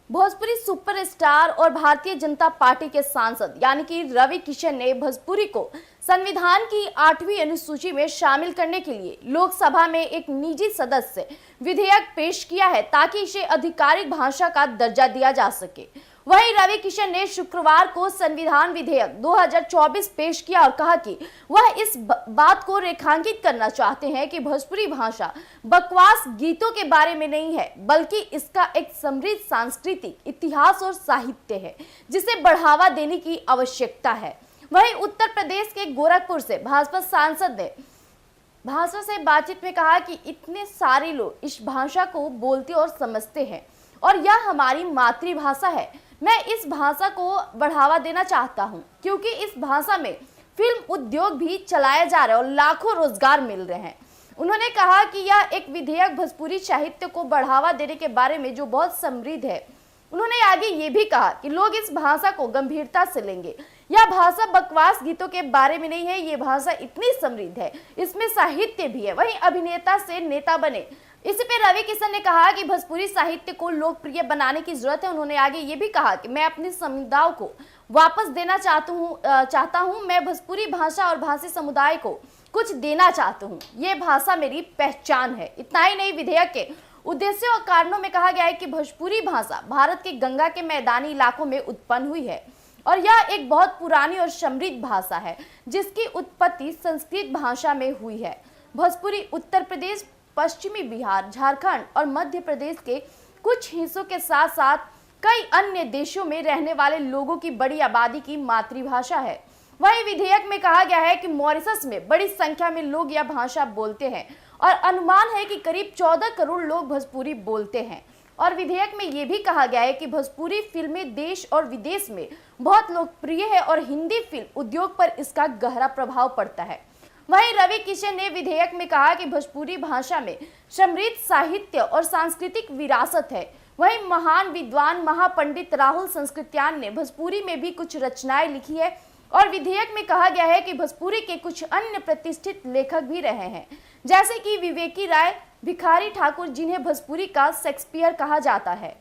भोजपुरी सुपरस्टार और भारतीय जनता पार्टी के सांसद यानी कि रवि किशन ने भोजपुरी को संविधान की 8वीं अनुसूची में शामिल करने के लिए लोकसभा में एक निजी सदस्य विधेयक पेश किया है ताकि इसे आधिकारिक भाषा का दर्जा दिया जा सके। वहीं रवि किशन ने शुक्रवार को संविधान विधेयक 2024 पेश किया और कहा कि वह इस बात को रेखांकित करना चाहते हैं कि भोजपुरी भाषा बकवास गीतों के बारे में नहीं है, बल्कि इसका एक समृद्ध सांस्कृतिक इतिहास और साहित्य है जिसे बढ़ावा देने की आवश्यकता है। वहीं उत्तर प्रदेश के गोरखपुर से भाजपा सांसद ने भाषा से बातचीत में कहा कि इतने सारे लोग इस भाषा को बोलते और समझते हैं और यह हमारी मातृभाषा है। मैं इस भाषा को बढ़ावा देना चाहता हूं क्योंकि इस भाषा में फिल्म उद्योग भी चलाया जा रहा है और लाखों रोजगार मिल रहे हैं। उन्होंने कहा कि यह एक विधेयक भोजपुरी साहित्य को बढ़ावा देने के बारे में जो बहुत समृद्ध है। उन्होंने आगे ये भी कहा कि लोग इस भाषा को गंभीरता से लेंगे। यह भाषा बकवास गीतों के बारे में नहीं है, ये भाषा इतनी समृद्ध है, इसमें साहित्य भी है। वहीं अभिनेता से नेता बने, इसी पे रवि किशन ने कहा कि भोजपुरी साहित्य को लोकप्रिय बनाने की जरूरत है। उन्होंने आगे ये भी कहा कि मैं अपने समुदाय को वापस देना चाहता हूँ। मैं भोजपुरी भाषा और भाषी समुदाय को कुछ देना चाहता हूँ, ये भाषा मेरी पहचान है। इतना ही नहीं, विधेयक के उद्देश्यों और कारणों में कहा गया है कि भोजपुरी भाषा भारत के गंगा के मैदानी इलाकों में उत्पन्न हुई है और यह एक बहुत पुरानी और समृद्ध भाषा है जिसकी उत्पत्ति संस्कृत भाषा में हुई है। भोजपुरी उत्तर प्रदेश, पश्चिमी बिहार, झारखंड और मध्य प्रदेश के कुछ हिस्सों के साथ साथ कई अन्य देशों में रहने वाले लोगों की बड़ी आबादी की मातृभाषा है। वहीं विधेयक में कहा गया है कि मॉरिशस में बड़ी संख्या में लोग यह भाषा बोलते हैं और अनुमान है कि करीब 14 करोड़ लोग भोजपुरी बोलते हैं। और विधेयक में यह भी कहा गया है कि भोजपुरी फिल्में देश और विदेश में बहुत लोकप्रिय है और हिंदी फिल्म उद्योग पर इसका गहरा प्रभाव पड़ता है। वहीं रवि किशन ने विधेयक में कहा कि भोजपुरी भाषा में समृद्ध साहित्य और सांस्कृतिक विरासत है। वहीं महान विद्वान महापंडित राहुल संस्कृत्यान ने भोजपुरी में भी कुछ रचनाएं लिखी है और विधेयक में कहा गया है कि भोजपुरी के कुछ अन्य प्रतिष्ठित लेखक भी रहे हैं, जैसे कि विवेकी राय, भिखारी ठाकुर, जिन्हें भोजपुरी का शेक्सपियर कहा जाता है।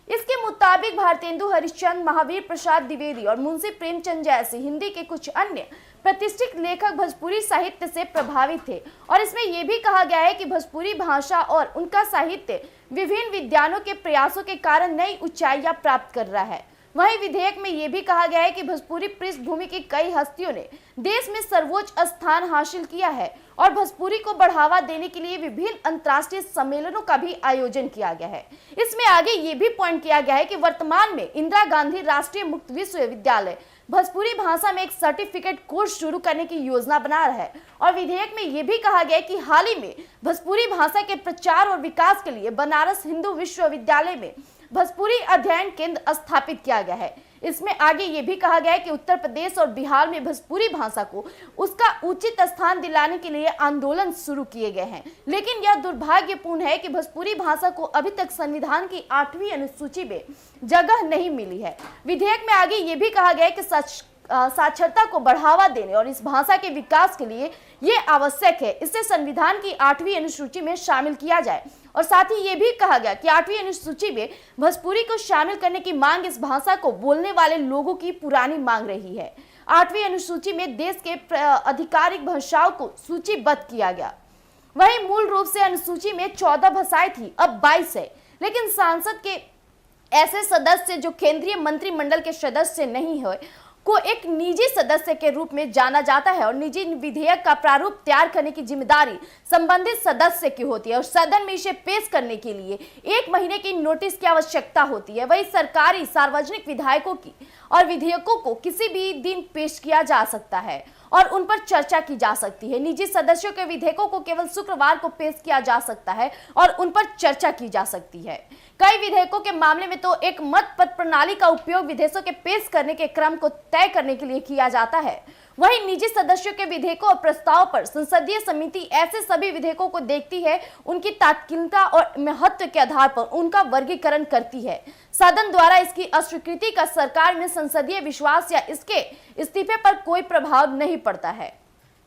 इसके मुताबिक भारतेंदु हरिश्चंद्र, महावीर प्रसाद द्विवेदी और मुंशी प्रेमचंद जैसे हिंदी के कुछ अन्य प्रतिष्ठित लेखक भोजपुरी साहित्य से प्रभावित थे। और इसमें यह भी कहा गया है कि भोजपुरी भाषा और उनका साहित्य विभिन्न विद्वानों के प्रयासों के कारण नई ऊंचाइयां प्राप्त कर रहा है। वहीं विधेयक में यह भी कहा गया है कि भोजपुरी पृष्ठभूमि की कई हस्तियों ने देश में सर्वोच्च स्थान हासिल किया है और भोजपुरी को बढ़ावा देने के लिए विभिन्न अंतर्राष्ट्रीय सम्मेलनों का भी आयोजन किया गया है। इसमें आगे ये भी पॉइंट किया गया है कि वर्तमान में इंदिरा गांधी राष्ट्रीय मुक्त विश्वविद्यालय भोजपुरी भाषा में एक सर्टिफिकेट कोर्स शुरू करने की योजना बना रहा है। और विधेयक में यह भी कहा गया है कि हाल ही में भोजपुरी भाषा के प्रचार और विकास के लिए बनारस हिंदू विश्वविद्यालय में भोजपुरी अध्ययन केंद्र स्थापित किया गया है। इसमें आगे ये भी कहा गया है कि उत्तर प्रदेश और बिहार में भोजपुरी भाषा को उसका उचित स्थान दिलाने के लिए आंदोलन शुरू किए गए हैं। लेकिन यह दुर्भाग्यपूर्ण है कि भोजपुरी भाषा को अभी तक संविधान की 8वीं अनुसूची में जगह नहीं मिली है। विधेयक में आगे ये भी कहा गया है कि साक्षरता को बढ़ावा देने और इस भाषा के विकास के लिए ये आवश्यक है, इसे संविधान की 8वीं अनुसूची में शामिल किया जाए। और साथ ही ये भी कहा गया कि 8वीं अनुसूची में भोजपुरी को शामिल करने की मांग इस भाषा को बोलने वाले लोगों की पुरानी मांग रही है। 8वीं अनुसूची में देश के आधिकारिक भाषाओं को सूचीबद्ध किया गया। वहीं मूल रूप से अनुसूची में 14 भाषाएं थी, अब 22 है। लेकिन संसद के ऐसे सदस्य जो केंद्रीय मंत्रिमंडल के सदस्य नहीं है को एक निजी सदस्य के रूप में जाना जाता है और निजी विधेयक का प्रारूप तैयार करने की जिम्मेदारी संबंधित सदस्य की होती है और सदन में इसे पेश करने के लिए 1 महीने की नोटिस की आवश्यकता होती है। वही सरकारी सार्वजनिक विधायकों की और विधेयकों को किसी भी दिन पेश किया जा सकता है और उन पर चर्चा की जा सकती है। निजी सदस्यों के विधेयकों को केवल शुक्रवार को पेश किया जा सकता है और उन पर चर्चा की जा सकती है। कई विधेयकों के मामले में तो एक मत पत्र प्रणाली का उपयोग विधेयकों के पेश करने के क्रम को तय करने के लिए किया जाता है। वहीं निजी सदस्यों के विधेयकों और प्रस्ताव पर संसदीय समिति ऐसे सभी विधेयकों को देखती है, उनकी तात्कालिकता और महत्व के आधार पर उनका वर्गीकरण करती है। सदन द्वारा इसकी अस्वीकृति का सरकार में संसदीय विश्वास या इसके इस्तीफे पर कोई प्रभाव नहीं पड़ता है।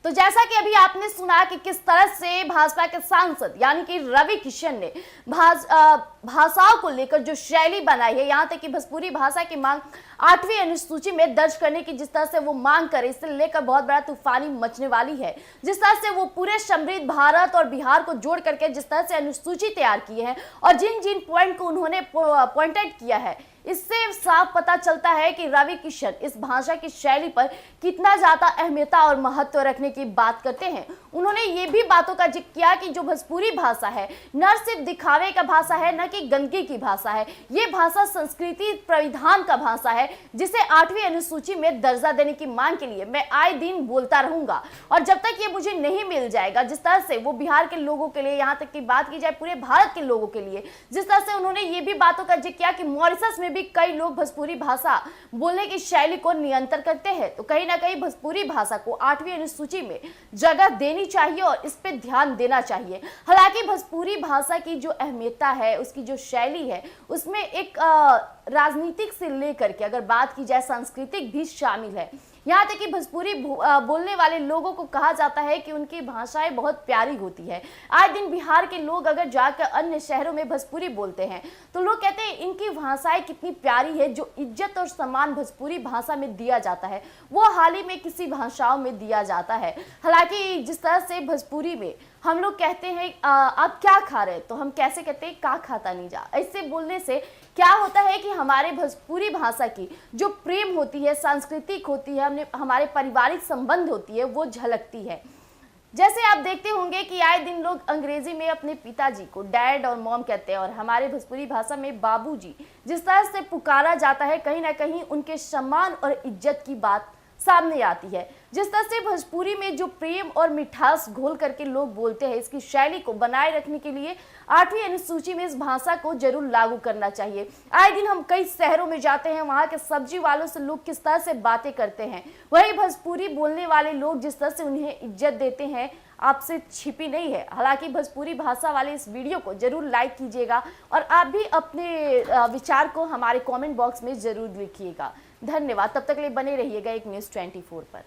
तो जैसा कि अभी आपने सुना कि किस तरह से भाजपा के सांसद यानी कि रवि किशन ने भाषाओं को लेकर जो शैली बनाई है, यहाँ तक कि भोजपुरी भाषा की मांग 8वीं अनुसूची में दर्ज करने की जिस तरह से वो मांग करे, इसे लेकर बहुत बड़ा तूफानी मचने वाली है। जिस तरह से वो पूरे समृद्ध भारत और बिहार को जोड़ करके जिस तरह से अनुसूची तैयार की है और जिन जिन पॉइंट को उन्होंने पॉइंट आउट किया है, इससे साफ पता चलता है कि रवि किशन इस भाषा की शैली पर कितना ज्यादा अहमियता और महत्व रखने की बात करते हैं। उन्होंने ये भी बातों का जिक्र किया कि जो भोजपुरी भाषा है न सिर्फ दिखावे का भाषा है, न कि गंदगी की भाषा है, ये भाषा संस्कृति प्रविधान का भाषा है, जिसे 8वीं अनुसूची में दर्जा देने की मांग के लिए मैं आए दिन बोलता रहूंगा और जब तक ये मुझे नहीं मिल जाएगा। जिस तरह से वो बिहार के लोगों के लिए, यहाँ तक की बात की जाए पूरे भारत के लोगों के लिए, जिस तरह से उन्होंने ये भी बातों का जिक्र किया कि मॉरिशस में भी कई लोग भोजपुरी भाषा बोलने की शैली को नियंत्रण करते हैं, तो कहीं ना कहीं भोजपुरी भाषा को 8वीं अनुसूची में जगह देनी चाहिए और इस पे ध्यान देना चाहिए। हालांकि भोजपुरी भाषा की जो अहमियता है, उसकी जो शैली है, उसमें एक राजनीतिक से लेकर के अगर बात की जाए सांस्कृतिक भी शामिल है। यहाँ तक कि भोजपुरी बोलने वाले लोगों को कहा जाता है कि उनकी भाषाएं बहुत प्यारी होती है। आए दिन बिहार के लोग अगर जाकर अन्य शहरों में भोजपुरी बोलते हैं तो लोग कहते हैं इनकी भाषाएं कितनी प्यारी है। जो इज्जत और सम्मान भोजपुरी भाषा में दिया जाता है वो हाल ही में किसी भाषाओं में दिया जाता है। हालांकि जिस तरह से भोजपुरी में हम लोग कहते हैं आप क्या खा रहे, तो हम कैसे कहते हैं का खाता नहीं जा। ऐसे बोलने से क्या होता है कि हमारे भोजपुरी भाषा की जो प्रेम होती है, सांस्कृतिक होती है, हमारे पारिवारिक संबंध होती है, वो झलकती है। जैसे आप देखते होंगे कि आए दिन लोग अंग्रेजी में अपने पिताजी को डैड और मॉम कहते हैं और हमारे भोजपुरी भाषा में बाबूजी जिस तरह से पुकारा जाता है, कहीं ना कहीं उनके सम्मान और इज्जत की बात सामने आती है। जिस तरह से भोजपुरी में जो प्रेम और मिठास घोल करके लोग बोलते हैं, इसकी शैली को बनाए रखने के लिए 8वीं अनुसूची में इस भाषा को जरूर लागू करना चाहिए। आए दिन हम कई शहरों में जाते हैं, वहाँ के सब्जी वालों से लोग किस तरह से बातें करते हैं, वही भोजपुरी बोलने वाले लोग जिस तरह से उन्हें इज्जत देते हैं, आपसे छिपी नहीं है। हालांकि भोजपुरी भाषा वाले इस वीडियो को जरूर लाइक कीजिएगा और आप भी अपने विचार को हमारे कमेंट बॉक्स में जरूर लिखिएगा। धन्यवाद। तब तक के लिए बने रहिएगा एक न्यूज़ 24 पर।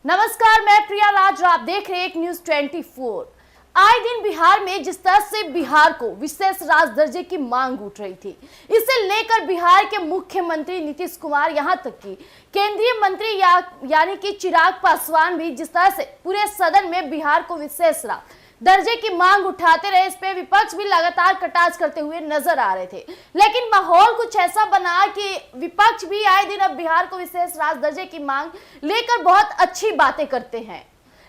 नमस्कार, मैं प्रिया राज, आप देख रहे हैं एक न्यूज़ 24। आए दिन बिहार में जिस तरह से बिहार को विशेष राज्य दर्जे की मांग उठ रही थी, इसे लेकर बिहार के मुख्यमंत्री नीतीश कुमार, यहां तक कि केंद्रीय मंत्री यानी कि चिराग पासवान भी जिस तरह से पूरे सदन में बिहार को विशेष राज्य दर्जे की मांग उठाते रहे, इस पे विपक्ष भी लगातार कटाक्ष करते हुए नजर आ रहे थे। लेकिन माहौल कुछ ऐसा बना कि विपक्ष भी आए दिन अब बिहार को विशेष राज्य दर्जे की मांग लेकर बहुत अच्छी बातें करते हैं।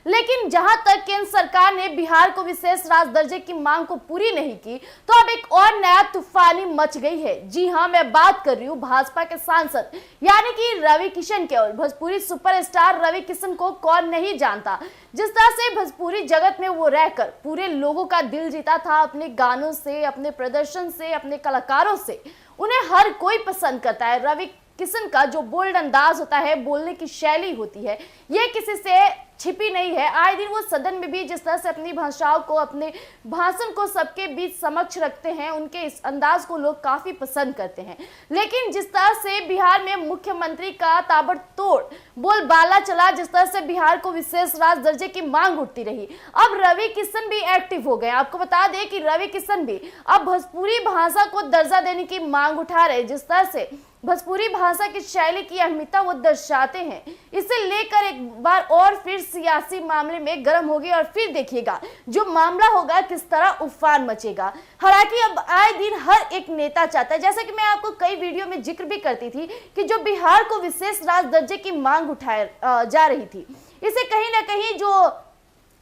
लेकिन जहां तक केंद्र सरकार ने बिहार को विशेष राज्य दर्जे की मांग को पूरी नहीं की, तो अब एक और नया तूफानी मच गई है। जी हां, मैं बात कर रही हूं भाजपा के सांसद यानी कि रवि किशन के। और भोजपुरी सुपरस्टार रवि किशन को कौन नहीं जानता। जिस तरह से भोजपुरी जगत में वो रहकर पूरे लोगों का दिल जीता था, अपने गानों से, अपने प्रदर्शन से, अपने कलाकारों से उन्हें हर कोई पसंद करता है। रवि किशन का जो बोल्ड अंदाज होता है, बोलने की शैली होती है, ये किसी से छिपी नहीं है। आए दिन वो सदन में भी जिस तरह से अपनी भाषाओं को, अपने भाषण को सबके बीच समक्ष रखते हैं, उनके इस अंदाज को लोग काफी पसंद करते हैं। लेकिन जिस तरह से बिहार में मुख्यमंत्री का ताबड़तोड़ बोलबाला चला, जिस तरह से बिहार को विशेष राज्य दर्जे की मांग उठती रही, अब रवि किशन भी एक्टिव हो गए। आपको बता दें कि रवि किशन भी अब भोजपुरी भाषा को दर्जा देने की मांग उठा रहे। जिस तरह से भोजपुरी भाषा की शैली की अहमियता वो दर्शाते हैं। इसे लेकर एक बार और फिर सियासी मामले में गर्म होगी और फिर देखिएगा जो मामला होगा किस तरह उफान मचेगा। हालांकि अब आए दिन हर एक नेता चाहता है, जैसा कि मैं आपको कई वीडियो में जिक्र भी करती थी कि जो बिहार को विशेष राज्य दर्जे की मांग उठाई जा रही थी, इसे कहीं ना कहीं जो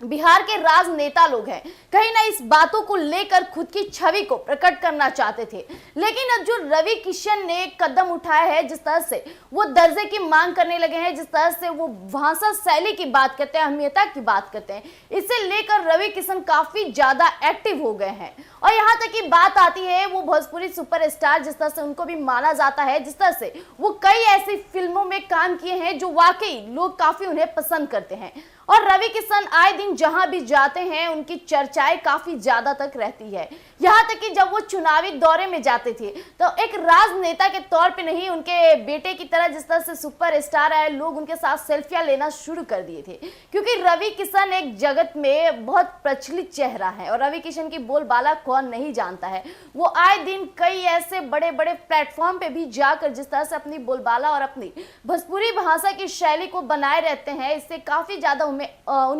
बिहार के राजनेता लोग हैं कहीं ना इस बातों को लेकर खुद की छवि को प्रकट करना चाहते थे। लेकिन अब जो रवि किशन ने कदम उठाया है, जिस तरह से वो दर्जे की मांग करने लगे हैं, जिस तरह से वो भाषा शैली की बात करते हैं, अहमियता की बात करते हैं, इसे लेकर रवि किशन काफी ज्यादा एक्टिव हो गए हैं। और यहाँ तक की बात आती है वो भोजपुरी सुपरस्टार जिस तरह से उनको भी माना जाता है, जिस तरह से वो कई ऐसी फिल्मों में काम किए हैं जो वाकई लोग काफी उन्हें पसंद करते हैं। और रवि किशन आए दिन जहां भी जाते हैं उनकी चर्चाएं काफी ज्यादा तक रहती है। यहाँ तक कि जब वो चुनावी दौरे में जाते थे तो एक राजनेता के तौर पे नहीं, उनके बेटे की तरह जिस तरह से सुपरस्टार आए, लोग उनके साथ सेल्फियां लेना शुरू कर दिए थे, क्योंकि रवि किशन एक जगत में बहुत प्रचलित चेहरा है और रवि किशन की बोलबाला कौन नहीं जानता है। वो आए दिन कई ऐसे बड़े बड़े प्लेटफॉर्म पे भी जाकर जिस तरह से अपनी बोलबाला और अपनी भोजपुरी भाषा की शैली को बनाए रहते हैं, इससे काफी ज्यादा उन्हें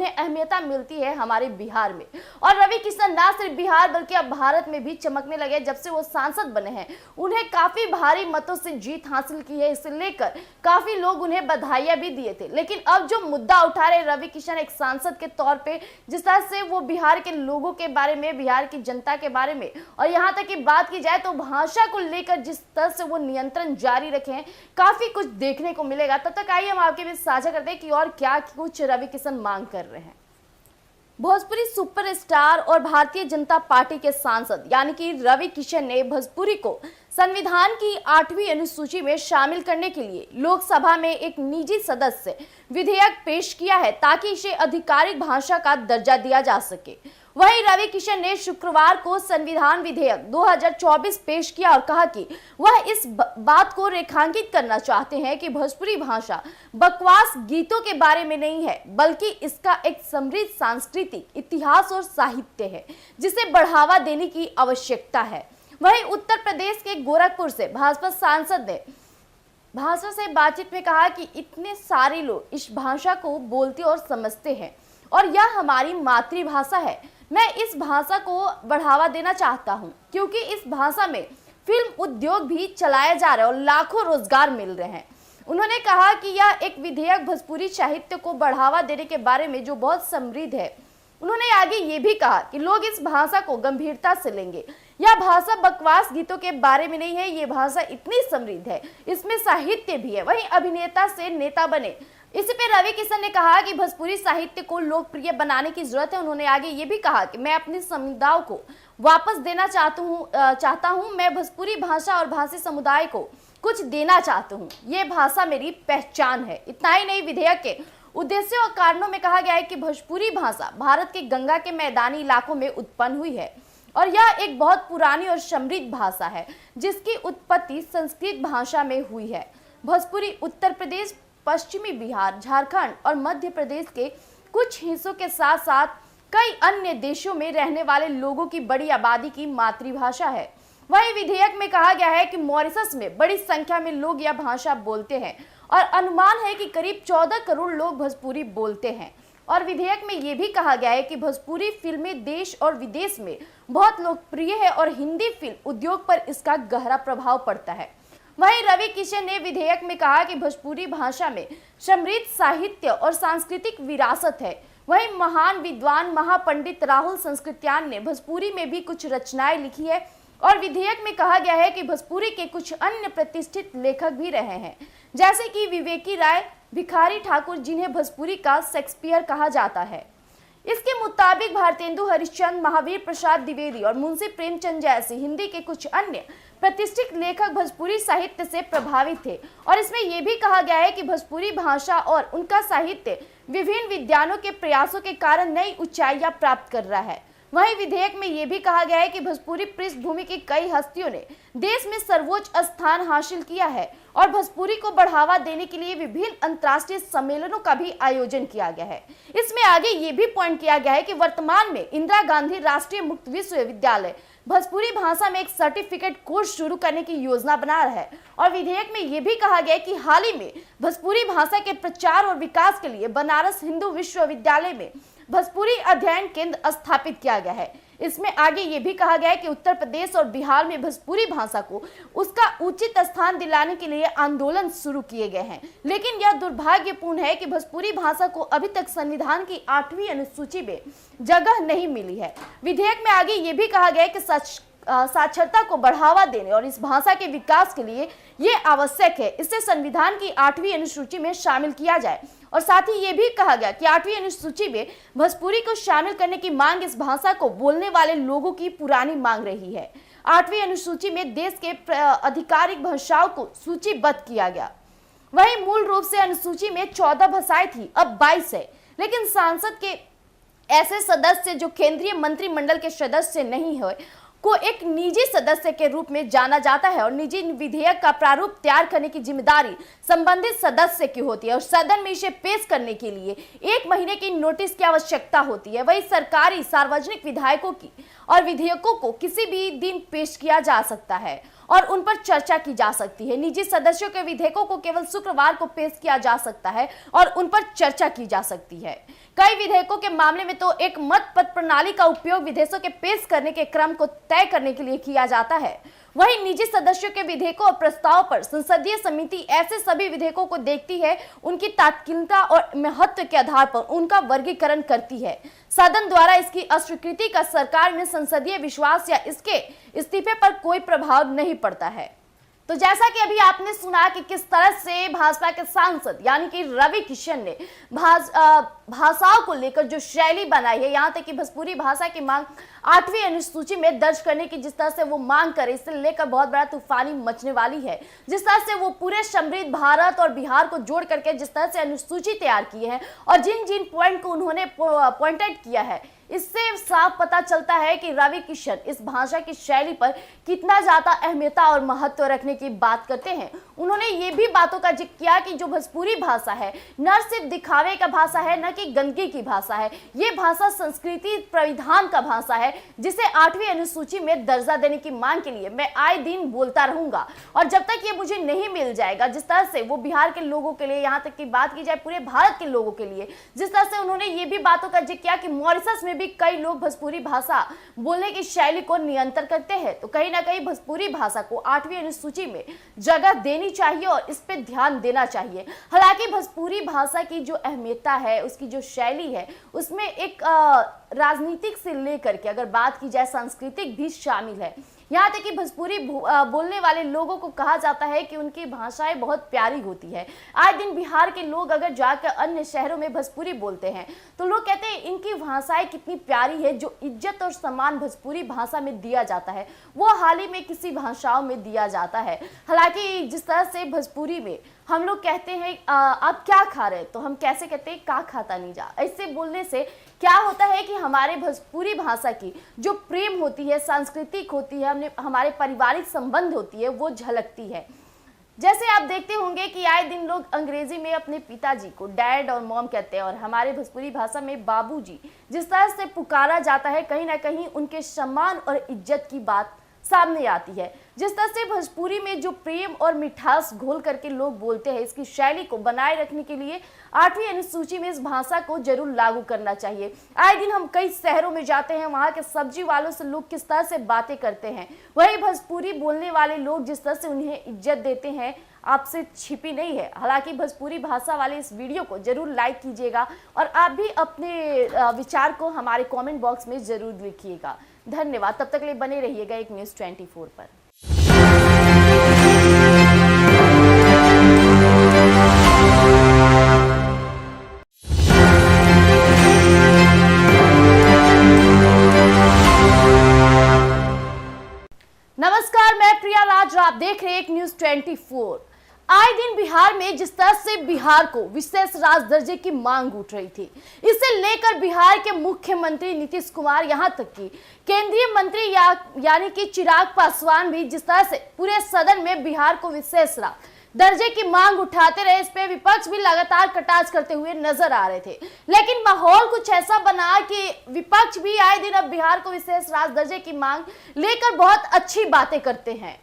अहमियता मिलती है हमारे बिहार में। और रवि किशन ना सिर्फ बिहार बल्कि अब भारत में भी चमकने लगे। जब से वो सांसद बने हैं उन्हें काफी भारी मतों से जीत हासिल की है, इसे लेकर काफी लोग उन्हें बधाइयां भी दिए थे। लेकिन अब जो मुद्दा उठा रहे रवि किशन एक सांसद के तौर पे, जिस तरह से वो बिहार के लोगों के बारे में, बिहार की जनता के बारे में, और यहाँ तक की बात की जाए तो भाषा को लेकर जिस तरह से वो नियंत्रण जारी रखे हैं, काफी कुछ देखने को मिलेगा। तब तक आइए हम आपके बीच साझा करते हैं कि और क्या कुछ रवि किशन मांग कर रहे हैं। भोजपुरी सुपरस्टार और भारतीय जनता पार्टी के सांसद यानी कि रवि किशन ने भोजपुरी को संविधान की 8वीं अनुसूची में शामिल करने के लिए लोकसभा में एक निजी सदस्य विधेयक पेश किया है ताकि इसे आधिकारिक भाषा का दर्जा दिया जा सके। वहीं रवि किशन ने शुक्रवार को संविधान विधेयक 2024 पेश किया और कहा कि वह इस बात को रेखांकित करना चाहते हैं कि भोजपुरी भाषा बकवास गीतों के बारे में नहीं है, बल्कि इसका एक समृद्ध सांस्कृतिक इतिहास और साहित्य है जिसे बढ़ावा देने की आवश्यकता है। वहीं उत्तर प्रदेश के गोरखपुर से भाजपा सांसद ने भाषा से बातचीत में कहा कि इतने सारे लोग इस भाषा को बोलते और समझते हैं और यह हमारी मातृभाषा है। मैं इस भाषा को बढ़ावा देना चाहता हूं क्योंकि इस भाषा में फिल्म उद्योग भी चलाया जा रहा है और लाखों रोजगार मिल रहे हैं। उन्होंने कहा कि यह एक विधेयक भोजपुरी साहित्य को बढ़ावा देने के बारे में जो बहुत समृद्ध है। उन्होंने आगे ये भी कहा कि लोग इस भाषा को गंभीरता से लेंगे। यह भाषा बकवास गीतों के बारे में नहीं है, ये भाषा इतनी समृद्ध है, इसमें साहित्य भी है। वहीं अभिनेता से नेता बने, इसी पे रवि किशन ने कहा कि भोजपुरी साहित्य को लोकप्रिय बनाने की जरूरत है। उन्होंने आगे ये भी कहा कि मैं अपने समुदाय को वापस देना चाहता हूँ। मैं भोजपुरी भाषा और भाषी समुदाय को कुछ देना चाहता हूँ। ये भाषा मेरी पहचान है। इतना ही नहीं, विधेयक के उद्देश्यों और कारणों में कहा गया है कि भोजपुरी भाषा भारत के गंगा के मैदानी इलाकों में उत्पन्न हुई है और यह एक बहुत पुरानी और समृद्ध भाषा है जिसकी उत्पत्ति संस्कृत भाषा में हुई है। भोजपुरी उत्तर प्रदेश, पश्चिमी बिहार, झारखंड और मध्य प्रदेश के कुछ हिस्सों के साथ साथ कई अन्य देशों में रहने वाले लोगों की बड़ी आबादी की मातृभाषा है। वहीं विधेयक में कहा गया है कि मॉरिशस में बड़ी संख्या में लोग यह भाषा बोलते हैं और अनुमान है कि करीब 14 करोड़ लोग भोजपुरी बोलते हैं। और विधेयक में यह भी कहा गया है कि भोजपुरी फिल्में देश और विदेश में बहुत लोकप्रिय है और हिंदी फिल्म उद्योग पर इसका गहरा प्रभाव पड़ता है। वहीं रवि किशन ने विधेयक में कहा कि भोजपुरी भाषा में समृद्ध साहित्य और सांस्कृतिक विरासत है। वहीं महान विद्वान महापंडित राहुल संस्कृत्यान ने भोजपुरी में भी कुछ रचनाएं लिखी है और विधेयक में कहा गया है कि भोजपुरी के कुछ अन्य प्रतिष्ठित लेखक भी रहे हैं, जैसे कि विवेकी राय, भिखारी ठाकुर, जिन्हें भोजपुरी का शेक्सपियर कहा जाता है। इसके मुताबिक भारतेंदु हरिश्चंद्र, महावीर प्रसाद द्विवेदी और मुंशी प्रेमचंद जैसे हिंदी के कुछ अन्य प्रतिष्ठित लेखक भोजपुरी साहित्य से प्रभावित थे। और इसमें यह भी कहा गया है कि भोजपुरी भाषा और उनका साहित्य विभिन्न विद्वानों के प्रयासों के कारण नई ऊंचाइयां प्राप्त कर रहा है। वहीं विधेयक में यह भी कहा गया है कि भोजपुरी पृष्ठभूमि की कई हस्तियों ने देश में सर्वोच्च स्थान हासिल किया है और भोजपुरी को बढ़ावा देने के लिए विभिन्न अंतर्राष्ट्रीय सम्मेलनों का भी आयोजन किया गया है। इसमें आगे ये भी पॉइंट किया गया है कि वर्तमान में इंदिरा गांधी राष्ट्रीय मुक्त विश्वविद्यालय भोजपुरी भाषा में एक सर्टिफिकेट कोर्स शुरू करने की योजना बना रहा है और विधेयक में यह भी कहा गया है कि हाल ही में भोजपुरी भाषा के प्रचार और विकास के लिए बनारस हिंदू विश्वविद्यालय में भोजपुरी अध्ययन केंद्र स्थापित किया गया है। इसमें आगे ये भी कहा गया है कि उत्तर प्रदेश और बिहार में भोजपुरी भाषा को उसका उचित स्थान दिलाने के लिए आंदोलन शुरू किए गए हैं, लेकिन यह दुर्भाग्यपूर्ण है कि भोजपुरी भाषा को अभी तक संविधान की 8वीं अनुसूची में जगह नहीं मिली है। विधेयक में आगे ये भी कहा गया है कि साक्षरता को बढ़ावा देने और इस भाषा के विकास के लिए ये आवश्यक है, इसे संविधान की 8वीं अनुसूची में शामिल किया जाए। और साथ ही ये भी कहा गया कि 8वीं अनुसूची में भोजपुरी को शामिल करने की मांग इस भाषा को बोलने वाले लोगों की पुरानी मांग रही है। 8वीं अनुसूची में देश के आधिकारिक भाषाओं को सूचीबद्ध किया गया। वहीं मूल रूप से अनुसूची में 14 भाषाएं थी, अब 22 है, लेकिन संसद के ऐसे सदस्य जो केंद्रीय मंत्रिमंडल के सदस्य नहीं है को एक निजी सदस्य के रूप में जाना जाता है और निजी विधेयक का प्रारूप तैयार करने की जिम्मेदारी संबंधित सदस्य की होती है और सदन में इसे पेश करने के लिए 1 महीने की नोटिस की आवश्यकता होती है। वही सरकारी सार्वजनिक विधायकों की और विधेयकों को किसी भी दिन पेश किया जा सकता है और उन पर चर्चा की जा सकती है। निजी सदस्यों के विधेयकों को केवल शुक्रवार को पेश किया जा सकता है और उन पर चर्चा की जा सकती है। कई विधेयकों के मामले में तो एक मत पत्र प्रणाली का उपयोग विधेयकों के पेश करने के क्रम को तय करने के लिए किया जाता है। वहीं निजी सदस्यों के विधेयकों और प्रस्ताव पर संसदीय समिति ऐसे सभी विधेयकों को देखती है, उनकी तात्कालिकता और महत्व के आधार पर उनका वर्गीकरण करती है। सदन द्वारा इसकी अस्वीकृति का सरकार में संसदीय विश्वास या इसके इस्तीफे पर कोई प्रभाव नहीं पड़ता है। तो जैसा कि अभी आपने सुना कि किस तरह से भाजपा के सांसद यानी कि रवि किशन ने भाषाओं को लेकर जो शैली बनाई है, यहाँ तक कि भोजपुरी भाषा की मांग 8वीं अनुसूची में दर्ज करने की जिस तरह से वो मांग करे, इसे लेकर बहुत बड़ा तूफानी मचने वाली है। जिस तरह से वो पूरे समृद्ध भारत और बिहार को जोड़ करके जिस तरह से अनुसूची तैयार की है और जिन जिन पॉइंट को उन्होंने पॉइंटेड किया है, इससे साफ पता चलता है कि रवि किशन इस भाषा की शैली पर कितना ज्यादा अहमियत और महत्व रखने की बात करते हैं। उन्होंने ये भी बातों का जिक्र किया कि जो भोजपुरी भाषा है न सिर्फ दिखावे का भाषा है, न कि गंदगी की भाषा है, ये भाषा संस्कृति प्रविधान का भाषा है, जिसे 8वीं अनुसूची में दर्जा देने की मांग के लिए मैं आए दिन बोलता रहूंगा और जब तक ये मुझे नहीं मिल जाएगा, जिस तरह से वो बिहार के लोगों के लिए, यहाँ तक की बात की जाए पूरे भारत के लोगों के लिए, जिस तरह से उन्होंने ये भी बातों का जिक्र किया कि मॉरिशस में भी कई लोग भोजपुरी भाषा बोलने की शैली को नियंत्रण करते हैं, तो कहीं ना कहीं भोजपुरी भाषा को 8वीं अनुसूची में जगह देनी चाहिए और इस पे ध्यान देना चाहिए। हालांकि भोजपुरी भाषा की जो अहमियत है, उसकी जो शैली है, उसमें एक राजनीतिक से लेकर के अगर बात की जाए सांस्कृतिक भी शामिल है। यहाँ तक कि भोजपुरी बोलने वाले लोगों को कहा जाता है कि उनकी भाषाएं बहुत प्यारी होती है। आए दिन बिहार के लोग अगर जाकर अन्य शहरों में भोजपुरी बोलते हैं तो लोग कहते हैं इनकी भाषाएं कितनी प्यारी है। जो इज्जत और सम्मान भोजपुरी भाषा में दिया जाता है वो हाल ही में किसी भाषाओं में दिया जाता है। हालांकि जिस तरह से भोजपुरी में हम लोग कहते हैं आप क्या खा रहे हैं, तो हम कैसे कहते हैं का खाता नहीं जा। ऐसे बोलने से क्या होता है कि हमारे भोजपुरी भाषा की जो प्रेम होती है, सांस्कृतिक होती है, हमारे पारिवारिक संबंध होती है, वो झलकती है। जैसे आप देखते होंगे कि आए दिन लोग अंग्रेजी में अपने पिताजी को डैड और मॉम कहते हैं और हमारे भोजपुरी भाषा में बाबूजी जिस तरह से पुकारा जाता है, कहीं ना कहीं उनके सम्मान और इज्जत की बात सामने आती है। जिस तरह से भोजपुरी में जो प्रेम और मिठास घोल करके लोग बोलते हैं, इसकी शैली को बनाए रखने के लिए 8वीं अनुसूची में इस भाषा को जरूर लागू करना चाहिए। आए दिन हम कई शहरों में जाते हैं, वहाँ के सब्जी वालों से लोग किस तरह से बातें करते हैं, वही भोजपुरी बोलने वाले लोग जिस तरह से उन्हें इज्जत देते हैं आपसे छिपी नहीं है। हालांकि भोजपुरी भाषा वाले इस वीडियो को जरूर लाइक कीजिएगा और आप भी अपने विचार को हमारे कमेंट बॉक्स में जरूर लिखिएगा। धन्यवाद। तब तक के लिए बने रहिएगा एक न्यूज़ 24 पर। नमस्कार, मैं प्रिया राज और आप देख रहे हैं एक न्यूज़ 24। आए दिन बिहार में जिस तरह से बिहार को विशेष राज दर्जे की मांग उठ रही थी, इसे लेकर बिहार के मुख्यमंत्री नीतीश कुमार यहां तक कि केंद्रीय मंत्री यानी कि चिराग पासवान भी जिस तरह से पूरे सदन में बिहार को विशेष राज दर्जे की मांग उठाते रहे, इस पे विपक्ष भी लगातार कटाक्ष करते हुए नजर आ रहे थे। लेकिन माहौल कुछ ऐसा बना कि विपक्ष भी आए दिन अब बिहार को विशेष राज दर्जे की मांग लेकर बहुत अच्छी बातें करते हैं।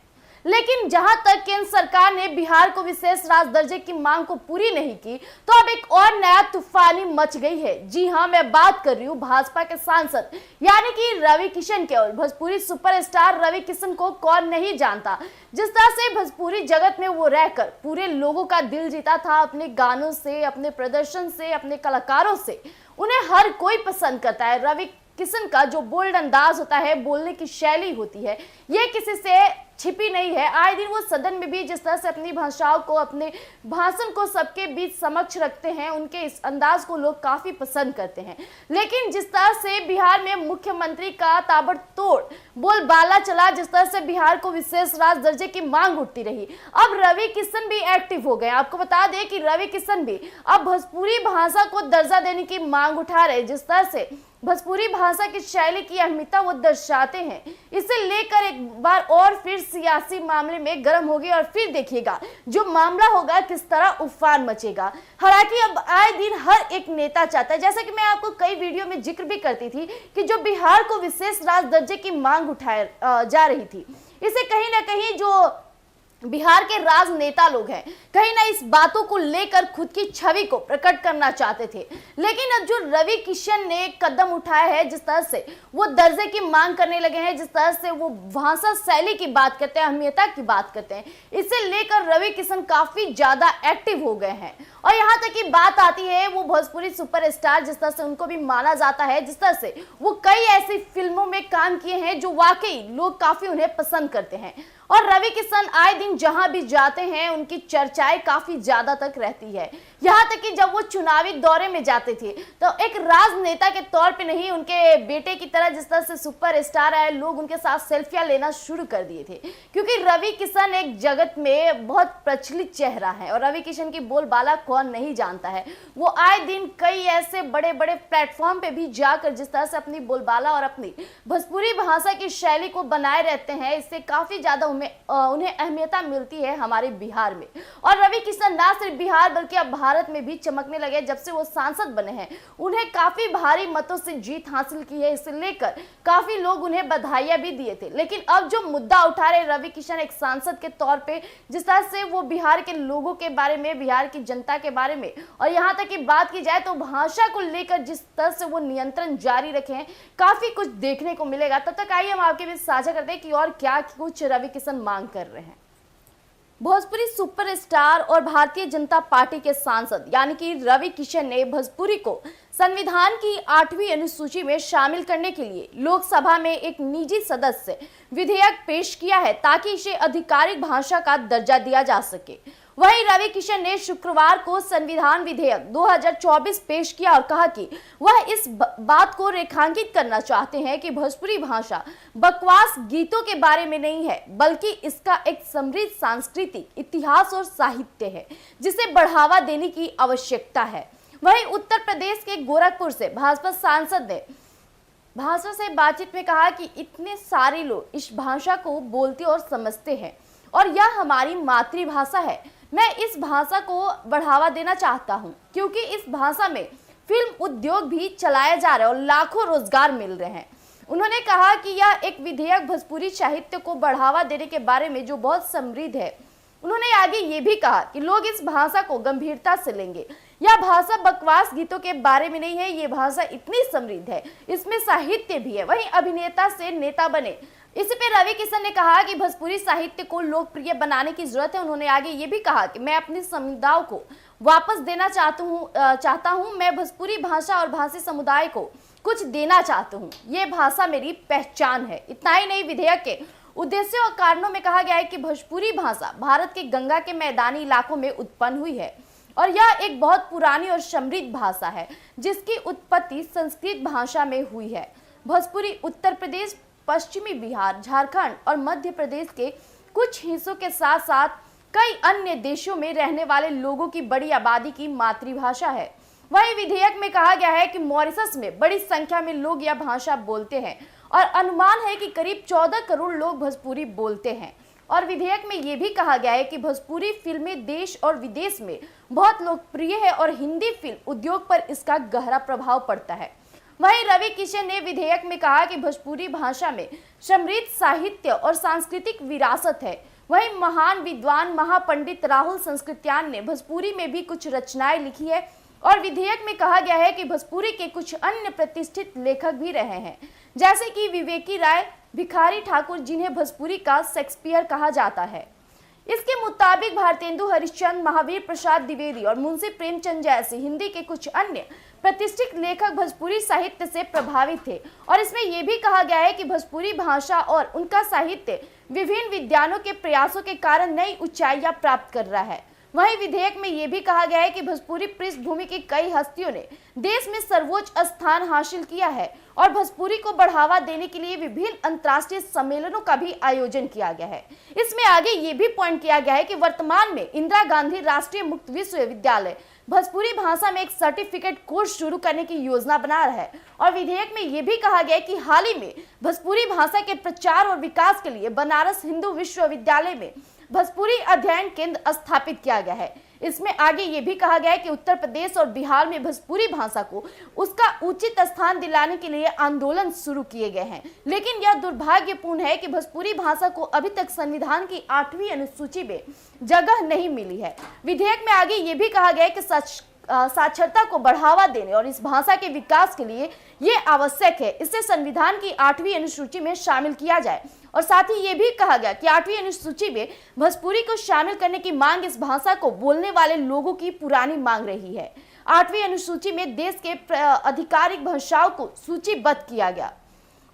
लेकिन जहां तक केंद्र सरकार ने बिहार को विशेष राज दर्जे की मांग को पूरी नहीं की, तो अब एक और नया तूफानी मच गई है। जी हां, मैं बात कर रही हूं भाजपा के सांसद यानी कि रवि किशन की। और भोजपुरी सुपरस्टार रवि किशन को कौन नहीं जानता, जिस तरह से भोजपुरी जगत में वो रहकर पूरे लोगों का दिल जीता था अपने गानों से, अपने प्रदर्शन से, अपने कलाकारों से। उन्हें हर कोई पसंद करता है। रवि किशन का जो बोल्ड अंदाज होता है, बोलने की शैली होती है, ये किसी से छिपी नहीं है। आए दिन वो सदन में भी जिस तरह से अपनी भाषाओं को, अपने भाषण को सबके बीच समक्ष रखते हैं, उनके इस अंदाज को लोग काफी पसंद करते हैं। लेकिन जिस तरह से बिहार में मुख्यमंत्री का ताबड़तोड़ बोलबाला चला, जिस तरह से बिहार को विशेष राज दर्जे की मांग उठती रही, अब रवि किशन भी एक्टिव हो गए। आपको बता दें कि रवि किशन भी अब भोजपुरी भाषा को दर्जा देने की मांग उठा रहे। जिस तरह से भोजपुरी भाषा की शैली की अहमियता वो दर्शाते हैं, इसे लेकर एक बार और फिर सियासी मामले में गर्म हो गए। और फिर देखिएगा जो मामला होगा किस तरह उफान मचेगा। हालांकि अब आए दिन हर एक नेता चाहता है, जैसा कि मैं आपको कई वीडियो में जिक्र भी करती थी कि जो बिहार को विशेष राज दर्जे की मांग उठाई जा रही थी, इसे कहीं ना कहीं जो बिहार के राजनेता लोग हैं, कहीं ना इस बातों को लेकर खुद की छवि को प्रकट करना चाहते थे। लेकिन अब जो रवि किशन ने कदम उठाया है, जिस तरह से वो दर्जे की मांग करने लगे हैं, जिस तरह से वो भाषा शैली की बात करते हैं, अहमियता की बात करते हैं, इसे लेकर रवि किशन काफी ज्यादा एक्टिव हो गए हैं। और यहाँ तक की बात आती है वो भोजपुरी सुपरस्टार, जिस तरह से उनको भी माना जाता है, जिस तरह से वो कई ऐसी फिल्मों में काम किए हैं जो वाकई लोग काफी उन्हें पसंद करते हैं। और रवि किशन आए दिन जहां भी जाते हैं, उनकी चर्चाएं काफी ज्यादा तक रहती है। यहाँ तक कि जब वो चुनावी दौरे में जाते थे तो एक राजनेता के तौर पे नहीं, उनके बेटे की तरह जिस तरह से सुपरस्टार आए, लोग उनके साथ सेल्फियां लेना शुरू कर दिए थे। क्योंकि रवि किशन एक जगत में बहुत प्रचलित चेहरा है और रवि किशन की बोलबाला कौन नहीं जानता है। वो आए दिन कई ऐसे बड़े बड़े प्लेटफॉर्म पे भी जाकर जिस तरह से अपनी बोलबाला और अपनी भोजपुरी भाषा की शैली को बनाए रहते हैं, इससे काफी ज्यादा उन्हें अहमियता मिलती है हमारे बिहार में। और रवि किशन ना सिर्फ बिहार बल्कि अब भारत में भी चमकने लगे। जब से वो सांसद बने हैं, उन्हें काफी भारी मतों से जीत हासिल की है। इसे लेकर काफी लोग उन्हें बधाइयां भी दिए थे। लेकिन अब जो मुद्दा उठा रहे रवि किशन एक सांसद के तौर पे, जिस तरह से वो बिहार के लोगों के बारे में, बिहार की जनता के बारे में, और यहाँ तक की बात की जाए तो भाषा को लेकर जिस तरह से वो नियंत्रण जारी रखे हैं, काफी कुछ देखने को मिलेगा। तब तक आइए हम आपके बीच साझा करते हैं कि और क्या कुछ रवि किशन मांग कर रहे हैं। भोजपुरी सुपरस्टार और भारतीय जनता पार्टी के सांसद यानी कि रवि किशन ने भोजपुरी को संविधान की 8वीं अनुसूची में शामिल करने के लिए लोकसभा में एक निजी सदस्य विधेयक पेश किया है, ताकि इसे आधिकारिक भाषा का दर्जा दिया जा सके। वहीं रवि किशन ने शुक्रवार को संविधान विधेयक 2024 पेश किया और कहा कि वह इस बात को रेखांकित करना चाहते हैं कि भोजपुरी भाषा बकवास गीतों के बारे में नहीं है, बल्कि इसका एक समृद्ध सांस्कृतिक इतिहास और साहित्य है, जिसे बढ़ावा देने की आवश्यकता है। वहीं उत्तर प्रदेश के गोरखपुर से भाजपा सांसद ने भाषा से बातचीत में कहा कि इतने सारे लोग इस भाषा को बोलते और समझते हैं और यह हमारी मातृभाषा है। मैं इस भाषा को बढ़ावा देना चाहता हूं, क्योंकि इस भाषा में फिल्म उद्योग भी चलाया जा रहा है और लाखों रोजगार मिल रहे हैं। उन्होंने कहा कि यह एक विधेयक भोजपुरी साहित्य को बढ़ावा देने के बारे में जो बहुत समृद्ध है। उन्होंने आगे ये भी कहा कि लोग इस भाषा को गंभीरता से लेंगे। यह भाषा बकवास गीतों के बारे में नहीं है, ये भाषा इतनी समृद्ध है, इसमें साहित्य भी है। वहीं अभिनेता से नेता बने, इसी पे रवि किशन ने कहा कि भोजपुरी साहित्य को लोकप्रिय बनाने की जरूरत है। उन्होंने आगे ये भी कहा कि मैं अपनी समुदाय को वापस देना चाहता हूँ। मैं भोजपुरी भाषा और भाषी समुदाय को कुछ देना चाहता हूँ। ये भाषा मेरी पहचान है। इतना ही नहीं, विधेयक के उद्देश्यों और कारणों में कहा गया है कि भोजपुरी भाषा भारत के गंगा के मैदानी इलाकों में उत्पन्न हुई है और यह एक बहुत पुरानी और समृद्ध भाषा है, जिसकी उत्पत्ति संस्कृत भाषा में हुई है। भोजपुरी उत्तर प्रदेश, पश्चिमी बिहार, झारखंड और मध्य प्रदेश के कुछ हिस्सों के साथ साथ कई अन्य देशों में रहने वाले लोगों की बड़ी आबादी की मातृभाषा है। वहीं विधेयक में कहा गया है कि मॉरिशस में बड़ी संख्या में लोग यह भाषा बोलते हैं और अनुमान है कि करीब 14 करोड़ लोग भोजपुरी बोलते हैं। और विधेयक में यह भी कहा गया है कि भोजपुरी फिल्में देश और विदेश में बहुत लोकप्रिय है और हिंदी फिल्म उद्योग पर इसका गहरा प्रभाव पड़ता है। वहीं रवि किशन ने विधेयक में कहा कि भोजपुरी भाषा में समृद्ध साहित्य और सांस्कृतिक विरासत है। वहीं महान विद्वान महापंडित राहुल संस्कृत्यान ने भोजपुरी में भी कुछ रचनाएं लिखी है और विधेयक में कहा गया है कि भोजपुरी के कुछ अन्य प्रतिष्ठित लेखक भी रहे हैं, जैसे कि विवेकी राय, भिखारी ठाकुर, जिन्हें भोजपुरी का शेक्सपियर कहा जाता है। इसके मुताबिक भारतेंदु हरिश्चंद्र, महावीर प्रसाद द्विवेदी और मुंशी प्रेमचंद जैसे हिंदी के कुछ अन्य प्रतिष्ठित लेखक भोजपुरी साहित्य से प्रभावित थे। और इसमें यह भी कहा गया है कि भोजपुरी भाषा और उनका साहित्य विभिन्न विद्वानों के प्रयासों के कारण नई ऊंचाइयां प्राप्त कर रहा है। वहीं विधेयक में यह भी कहा गया है कि भोजपुरी पृष्ठभूमि की कई हस्तियों ने देश में सर्वोच्च स्थान हासिल किया है और भोजपुरी को बढ़ावा देने के लिए विभिन्न अंतर्राष्ट्रीय सम्मेलनों का भी आयोजन किया गया है। इसमें आगे ये भी पॉइंट किया गया है कि वर्तमान में इंदिरा गांधी राष्ट्रीय मुक्त विश्वविद्यालय भोजपुरी भाषा में एक सर्टिफिकेट कोर्स शुरू करने की योजना बना रहा है। और विधेयक में यह भी कहा गया है कि हाल ही में भोजपुरी भाषा के प्रचार और विकास के लिए बनारस हिंदू विश्वविद्यालय में भोजपुरी अध्ययन केंद्र स्थापित किया गया है। इसमें आगे ये भी कहा गया है कि उत्तर प्रदेश और बिहार में भोजपुरी भाषा को उसका उचित स्थान दिलाने के लिए आंदोलन शुरू किए गए हैं, लेकिन यह दुर्भाग्यपूर्ण है कि भोजपुरी भाषा को अभी तक संविधान की 8वीं अनुसूची में जगह नहीं मिली है। विधेयक में आगे ये भी कहा गया है कि साक्षरता को बढ़ावा देने और इस भाषा के विकास के लिए ये आवश्यक है इसे संविधान की 8वीं अनुसूची में शामिल किया जाए। और साथ ही ये भी कहा गया कि 8वीं अनुसूची में भोजपुरी को शामिल करने की मांग इस भाषा को बोलने वाले लोगों की पुरानी मांग रही है। 8वीं अनुसूची में देश के आधिकारिक भाषाओं को सूचीबद्ध किया गया।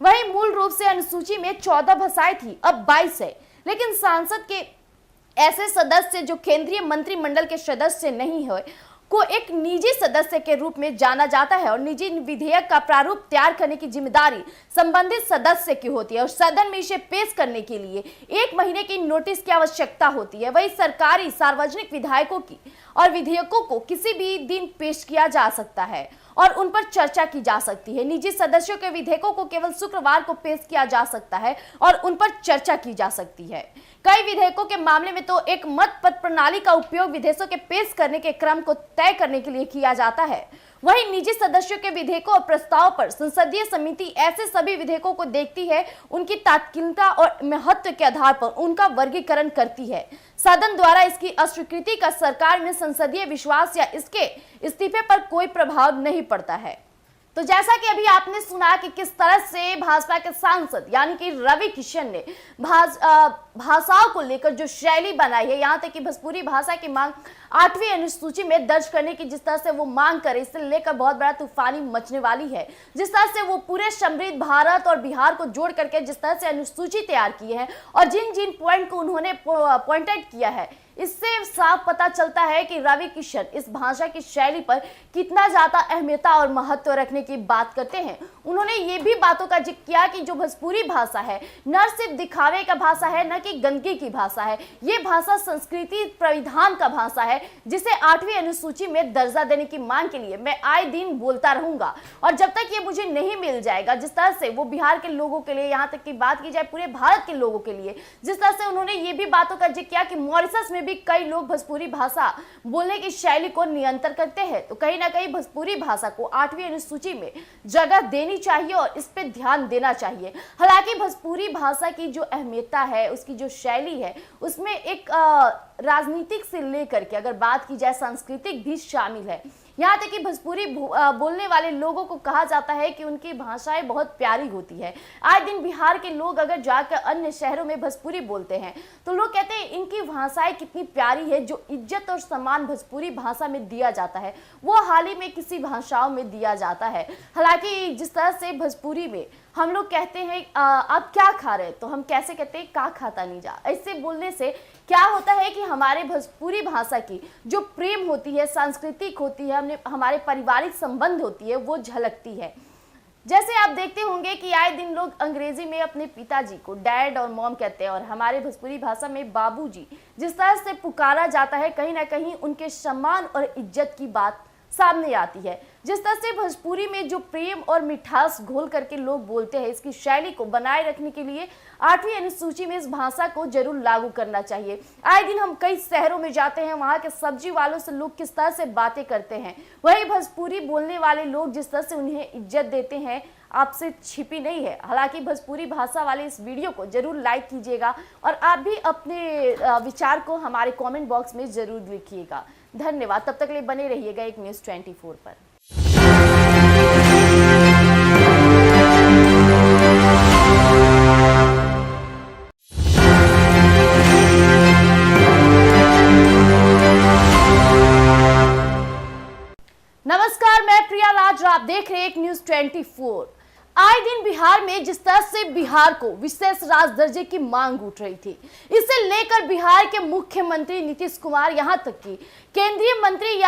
वहीं मूल रूप से अनुसूची में 14 भाषाएं थी, अब 22 है, लेकिन संसद के ऐसे सदस्य जो केंद्रीय मंत्रिमंडल के सदस्य नहीं हुए को एक निजी सदस्य के रूप में जाना जाता है और निजी विधेयक का प्रारूप तैयार करने की जिम्मेदारी संबंधित सदस्य की होती है और सदन में इसे पेश करने के लिए 1 महीने की नोटिस की आवश्यकता होती है। वही सरकारी सार्वजनिक विधायकों की और विधेयकों को किसी भी दिन पेश किया जा सकता है और उन पर चर्चा की जा सकती है। निजी सदस्यों के विधेयकों को केवल शुक्रवार को पेश किया जा सकता है और उन पर चर्चा की जा सकती है। कई विधेयकों के मामले में तो एक मत पत्र प्रणाली का उपयोग विधेयकों के पेश करने के क्रम को तय करने के लिए किया जाता है। वहीं निजी सदस्यों के विधेयकों और प्रस्ताव पर संसदीय समिति ऐसे सभी विधेयकों को देखती है, उनकी तात्कालिकता और महत्व के आधार पर उनका वर्गीकरण करती है। सदन द्वारा इसकी अस्वीकृति का सरकार में संसदीय विश्वास या इसके इस्तीफे पर कोई प्रभाव नहीं पड़ता है। तो जैसा कि अभी आपने सुना कि किस तरह से भाजपा के सांसद यानी कि रवि किशन ने भाषाओं को लेकर जो शैली बनाई है, यहाँ तक कि भोजपुरी भाषा की मांग 8वीं अनुसूची में दर्ज करने की जिस तरह से वो मांग करे, इसे लेकर बहुत बड़ा तूफानी मचने वाली है। जिस तरह से वो पूरे समृद्ध भारत और बिहार को जोड़ करके जिस तरह से अनुसूची तैयार की है और जिन जिन पॉइंट को उन्होंने पॉइंटेड किया है, इससे साफ पता चलता है कि रवि किशन इस भाषा की शैली पर कितना ज्यादा अहमियत और महत्व रखने की बात करते हैं। उन्होंने ये भी बातों का जिक्र किया कि जो भोजपुरी भाषा है न सिर्फ दिखावे का भाषा है, न कि गंदगी की भाषा है, ये भाषा संस्कृति प्रविधान का भाषा है, जिसे 8वीं अनुसूची में दर्जा देने की मांग के लिए मैं आए दिन बोलता रहूंगा। और जब तक ये मुझे नहीं मिल जाएगा, जिस तरह से वो बिहार के लोगों के लिए, यहाँ तक की बात की जाए पूरे भारत के लोगों के लिए, जिस तरह से उन्होंने ये भी बातों का जिक्र किया कि मॉरिशस में भी कई लोग भोजपुरी भाषा बोलने की शैली को नियंत्रण करते हैं, तो कहीं ना कहीं भोजपुरी भाषा को 8वीं अनुसूची में जगह देनी चाहिए और इस पे ध्यान देना चाहिए। हालांकि भोजपुरी भाषा की जो अहमियत है, उसकी जो शैली है, उसमें एक राजनीतिक से लेकर के अगर बात की जाए सांस्कृतिक भी शामिल है। यहाँ तक कि भोजपुरी बोलने वाले लोगों को कहा जाता है कि उनकी भाषाएं बहुत प्यारी होती है। आए दिन बिहार के लोग अगर जाकर अन्य शहरों में भोजपुरी बोलते हैं तो लोग कहते हैं इनकी भाषाएं कितनी प्यारी है। जो इज्जत और सम्मान भोजपुरी भाषा में दिया जाता है वो हाल ही में किसी भाषाओं में दिया जाता है। हालांकि जिस तरह से भोजपुरी में हम लोग कहते हैं आप क्या खा रहे, तो हम कैसे कहते हैं का खाता नहीं जा। ऐसे बोलने से क्या होता है कि हमारे भोजपुरी भाषा की जो प्रेम होती है, सांस्कृतिक होती है, हमारे पारिवारिक संबंध होती है, वो झलकती है। जैसे आप देखते होंगे कि आए दिन लोग अंग्रेजी में अपने पिताजी को डैड और मॉम कहते हैं और हमारे भोजपुरी भाषा में बाबूजी जिस तरह से पुकारा जाता है, कहीं ना कहीं उनके सम्मान और इज्जत की बात सामने आती है। जिस तरह से भोजपुरी में जो प्रेम और मिठास घोल करके लोग बोलते हैं, इसकी शैली को बनाए रखने के लिए 8वीं अनुसूची में इस भाषा को जरूर लागू करना चाहिए। आए दिन हम कई शहरों में जाते हैं, वहाँ के सब्जी वालों से लोग किस तरह से बातें करते हैं, वही भोजपुरी बोलने वाले लोग जिस तरह से उन्हें इज्जत देते हैं, आपसे छिपी नहीं है। हालांकि भोजपुरी भाषा वाले इस वीडियो को जरूर लाइक कीजिएगा और आप भी अपने विचार को हमारे कमेंट बॉक्स में जरूर लिखिएगा। धन्यवाद। तब तक के लिए बने रहिएगा एक न्यूज़ 24 पर। नमस्कार, मैं प्रिया राज, आप देख रहे हैं एक न्यूज़ 24। आए दिन बिहार में जिस तरह से बिहार को विशेष राज्य दर्जे की मांग उठ रही थी, इसे लेकर बिहार के मुख्यमंत्री नीतीश कुमार यहां तक कि केंद्रीय मंत्री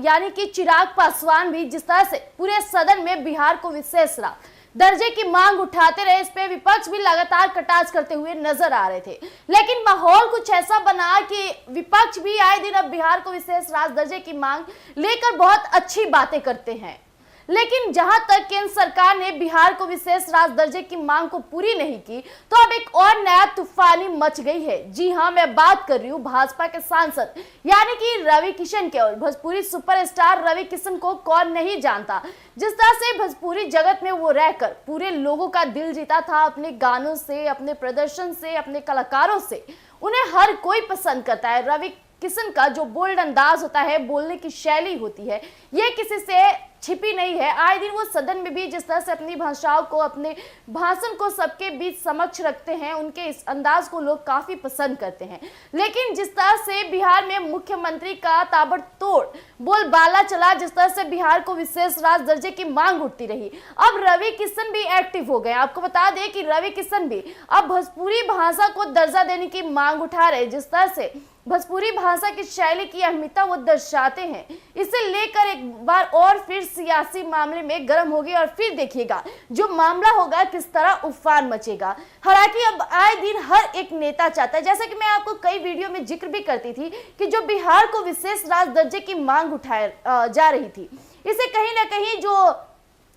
यानी कि चिराग पासवान भी जिस तरह से पूरे सदन में बिहार को विशेष राज्य दर्जे की मांग उठाते रहे, इस पे विपक्ष भी लगातार कटाक्ष करते हुए नजर आ रहे थे। लेकिन माहौल कुछ ऐसा बना कि विपक्ष भी आए दिन अब बिहार को विशेष राज्य दर्जे की मांग लेकर बहुत अच्छी बातें करते हैं। लेकिन जहां तक केंद्र सरकार ने बिहार को विशेष राज्य दर्जे की मांग को पूरी नहीं की, तो अब एक और नया तूफानी मच गई है। जी हां, मैं बात कर रही हूं भाजपा के सांसद यानी कि रवि किशन के। और भोजपुरी सुपरस्टार रवि किशन को कौन नहीं जानता। जिस तरह से भोजपुरी जगत में वो रहकर पूरे लोगों का दिल जीता था, अपने गानों से, अपने प्रदर्शन से, अपने कलाकारों से उन्हें हर कोई पसंद करता है। रवि किशन का जो बोल्ड अंदाज होता है, बोलने की शैली होती है, ये किसी से छिपी नहीं है। आए दिन वो सदन में भी जिस तरह से अपनी भाषाओं को, अपने भाषण को सबके बीच समक्ष रखते हैं, उनके इस अंदाज को लोग काफी पसंद करते हैं। लेकिन जिस तरह से बिहार में मुख्यमंत्री का ताबड़तोड़ बोलबाला चला, जिस तरह से बिहार को विशेष राज्य दर्जे की मांग उठती रही, अब रवि किशन भी एक्टिव हो गए। आपको बता दें कि रवि किशन भी अब भोजपुरी भाषा को दर्जा देने की मांग उठा रहे। जिस तरह से भोजपुरी भाषा की शैली की अहमियता वो दर्शाते हैं, इसे लेकर एक बार और फिर सियासी मामले में गर्म हो गई और फिर देखिएगा जो मामला होगा किस तरह उफान मचेगा। हालांकि अब आए दिन हर एक नेता चाहता है, जैसा कि मैं आपको कई वीडियो में जिक्र भी करती थी कि जो बिहार को विशेष राज्य दर्जे की मांग उठाई जा रही थी, इसे कहीं ना कहीं जो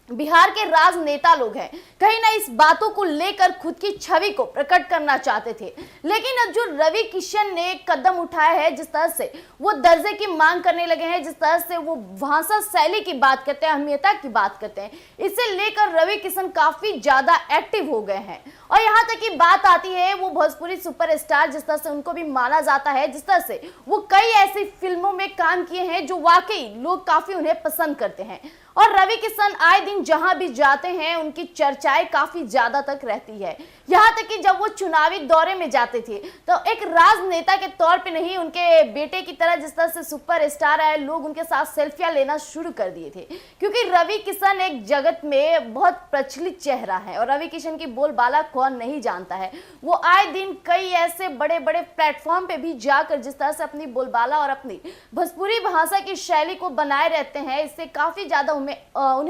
बिहार के राजनेता लोग हैं, कहीं ना इस बातों को लेकर खुद की छवि को प्रकट करना चाहते थे। लेकिन अब जो रवि किशन ने कदम उठाया है, जिस तरह से वो दर्जे की मांग करने लगे हैं, जिस तरह से वो भाषा शैली की बात करते हैं, अहमियता की बात करते हैं, इसे लेकर रवि किशन काफी ज्यादा एक्टिव हो गए हैं। और यहाँ तक की बात आती है वो भोजपुरी सुपरस्टार जिस तरह से उनको भी माना जाता है, जिस तरह से वो कई ऐसी फिल्मों में काम किए हैं जो वाकई लोग काफी उन्हें पसंद करते हैं। और रवि किशन आए दिन जहां भी जाते हैं, उनकी चर्चाएं काफी ज्यादा तक रहती है। यहाँ तक कि जब वो चुनावी दौरे में जाते थे तो एक राजनेता के तौर पे नहीं, उनके बेटे की तरह जिस तरह से सुपरस्टार आए, लोग उनके साथ सेल्फियां लेना शुरू कर दिए थे। क्योंकि रवि किशन एक जगत में बहुत प्रचलित चेहरा है और रवि किशन की बोलबाला कौन नहीं जानता है। वो आए दिन कई ऐसे बड़े बड़े प्लेटफॉर्म पे भी जाकर जिस तरह से अपनी बोलबाला और अपनी भोजपुरी भाषा की शैली को बनाए रहते हैं, इससे काफी ज्यादा उन्हें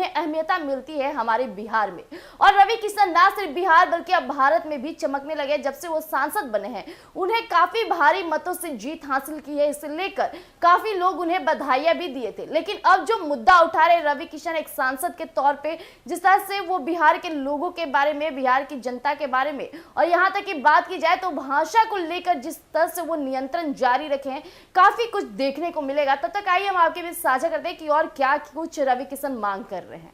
अहमियता मिलती है हमारे बिहार में। और रवि किशन ना सिर्फ बिहार बल्कि अब भारत में भी चमकने लगे। जब से वो सांसद बने हैं, उन्हें काफी भारी मतों से जीत हासिल की है, इसे लेकर काफी लोग उन्हें बधाइयां भी दिए थे। लेकिन अब जो मुद्दा उठा रहे रवि किशन एक सांसद के तौर पे, जिस तरह से वो बिहार के लोगों के बारे में, बिहार की जनता के बारे में, और यहाँ तक की बात की जाए तो भाषा को लेकर जिस तरह से वो नियंत्रण जारी रखे हैं, काफी कुछ देखने को मिलेगा। तब तक आइए हम आपके बीच साझा करते हैं कि और क्या कुछ रवि किशन मांग कर रहे हैं।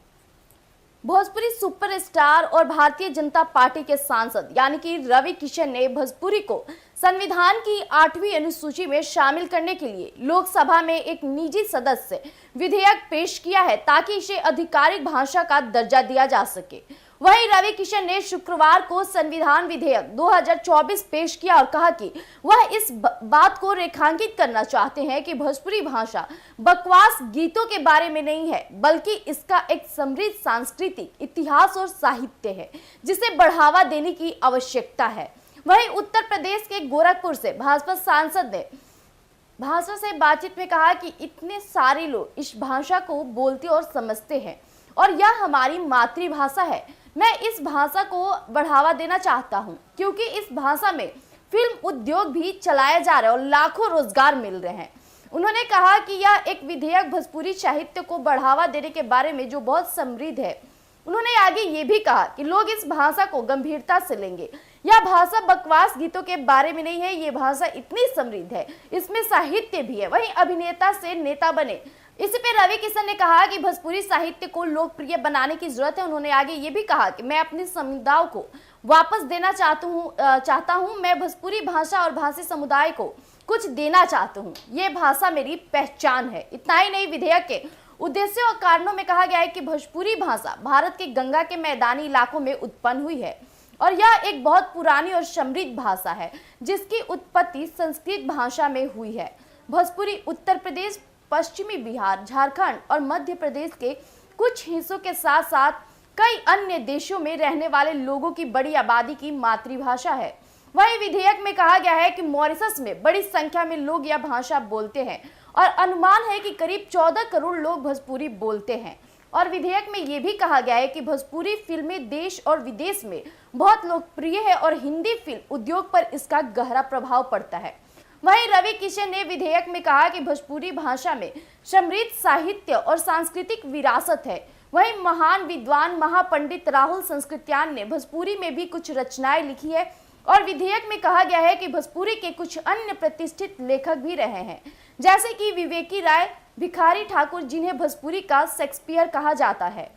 भोजपुरी सुपरस्टार और भारतीय जनता पार्टी के सांसद यानी कि रवि किशन ने भोजपुरी को संविधान की 8वीं अनुसूची में शामिल करने के लिए लोकसभा में एक निजी सदस्य विधेयक पेश किया है ताकि इसे आधिकारिक भाषा का दर्जा दिया जा सके। वहीं रवि किशन ने शुक्रवार को संविधान विधेयक 2024 पेश किया और कहा कि वह इस बात को रेखांकित करना चाहते हैं कि भोजपुरी भाषा बकवास गीतों के बारे में नहीं है, बल्कि इसका एक समृद्ध सांस्कृतिक इतिहास और साहित्य है जिसे बढ़ावा देने की आवश्यकता है। वहीं उत्तर प्रदेश के गोरखपुर से भाजपा सांसद ने भाषा से बातचीत में कहा कि इतने सारे लोग इस भाषा को बोलते और समझते हैं और यह हमारी मातृभाषा है। मैं इस भाषा को बढ़ावा देना चाहता हूँ क्योंकि इस भाषा में फिल्म उद्योग भी चलाया जा रहा है और लाखों रोजगार मिल रहे हैं। उन्होंने कहा कि यह एक विधेयक भोजपुरी साहित्य को बढ़ावा देने के बारे में जो बहुत समृद्ध है। उन्होंने आगे ये भी कहा कि लोग इस भाषा को गंभीरता से लेंगे। यह भाषा बकवास गीतों के बारे में नहीं है, ये भाषा इतनी समृद्ध है, इसमें साहित्य भी है। वहीं अभिनेता से नेता बने, इसी पे रवि किशन ने कहा कि भोजपुरी साहित्य को लोकप्रिय बनाने की जरूरत है। उन्होंने आगे ये भी कहा कि मैं अपने समुदाय को वापस देना चाहता हूँ। मैं भोजपुरी भाषा और भाषी समुदाय को कुछ देना चाहता हूँ। ये भाषा मेरी पहचान है। इतना ही नहीं, विधेयक के उद्देश्यों और कारणों में कहा गया है कि भोजपुरी भाषा भारत के गंगा के मैदानी इलाकों में उत्पन्न हुई है और यह एक बहुत पुरानी और समृद्ध भाषा है जिसकी उत्पत्ति संस्कृत भाषा में हुई है। भोजपुरी उत्तर प्रदेश, पश्चिमी बिहार, झारखंड और मध्य प्रदेश के कुछ हिस्सों के साथ साथ कई अन्य देशों में रहने वाले लोगों की बड़ी आबादी की मातृभाषा है। वहीं विधेयक में कहा गया है कि मॉरिशस में बड़ी संख्या में लोग यह भाषा बोलते हैं और अनुमान है कि करीब 14 करोड़ लोग भोजपुरी बोलते हैं। और विधेयक में यह भी कहा गया है कि भोजपुरी फिल्में देश और विदेश में बहुत लोकप्रिय है और हिंदी फिल्म उद्योग पर इसका गहरा प्रभाव पड़ता है। वहीं रवि किशन ने विधेयक में कहा कि भोजपुरी भाषा में समृद्ध साहित्य और सांस्कृतिक विरासत है। वहीं महान विद्वान महापंडित राहुल संस्कृत्यान ने भोजपुरी में भी कुछ रचनाएं लिखी है और विधेयक में कहा गया है कि भोजपुरी के कुछ अन्य प्रतिष्ठित लेखक भी रहे हैं, जैसे कि विवेकी राय, भिखारी ठाकुर, जिन्हें भोजपुरी का शेक्सपियर कहा जाता है।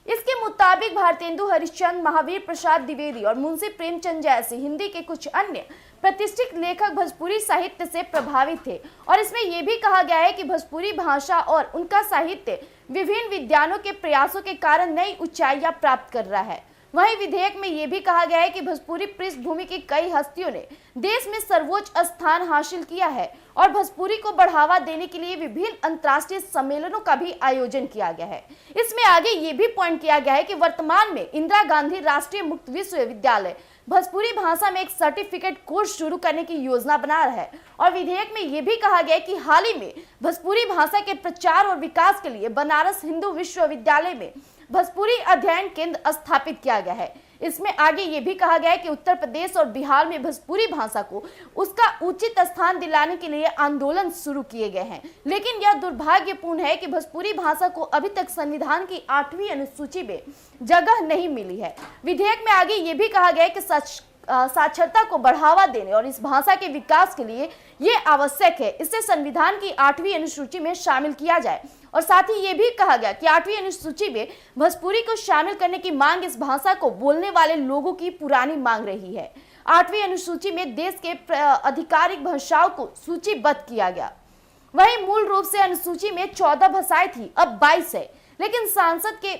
इसके मुताबिक भारतेंदु हरिश्चंद्र, महावीर प्रसाद द्विवेदी और मुंशी प्रेमचंद जैसे हिंदी के कुछ अन्य प्रतिष्ठित लेखक भोजपुरी साहित्य से प्रभावित थे। और इसमें यह भी कहा गया है कि भोजपुरी भाषा और उनका साहित्य विभिन्न विद्वानों के प्रयासों के कारण नई ऊंचाइयां प्राप्त कर रहा है। वहीं विधेयक में यह भी कहा गया है कि भोजपुरी पृष्ठभूमि की कई हस्तियों ने देश में सर्वोच्च स्थान हासिल किया है और भोजपुरी को बढ़ावा देने के लिए विभिन्न अंतर्राष्ट्रीय सम्मेलनों का भी आयोजन किया गया है। इसमें आगे ये भी पॉइंट किया गया है कि वर्तमान में इंदिरा गांधी राष्ट्रीय मुक्त विश्वविद्यालय भोजपुरी भाषा में एक सर्टिफिकेट कोर्स शुरू करने की योजना बना रहा है। और विधेयक में यह भी कहा गया है कि हाल ही में भोजपुरी भाषा के प्रचार और विकास के लिए बनारस हिंदू विश्वविद्यालय में भोजपुरी अध्ययन केंद्र स्थापित किया गया है। इसमें आगे ये भी कहा गया है कि उत्तर प्रदेश और बिहार में भोजपुरी भाषा को उसका उचित स्थान दिलाने के लिए आंदोलन शुरू किए गए हैं, लेकिन यह दुर्भाग्यपूर्ण है कि भोजपुरी भाषा को अभी तक संविधान की 8वीं अनुसूची में जगह नहीं मिली है। विधेयक में आगे ये भी कहा गया है कि साक्षरता को बढ़ावा देने और इस भाषा के विकास के लिए ये आवश्यक है, इसे संविधान की 8वीं अनुसूची में शामिल किया जाए। और साथ ही ये भी कहा गया कि 8वीं अनुसूची में भोजपुरी को शामिल करने की मांग इस भाषा को बोलने वाले लोगों की पुरानी मांग रही है। 8वीं अनुसूची में देश के आधिकारिक भाषाओं को सूचीबद्ध किया गया। वहीं मूल रूप से अनुसूची में 14 भाषाएं थी, अब 22 है, लेकिन संसद के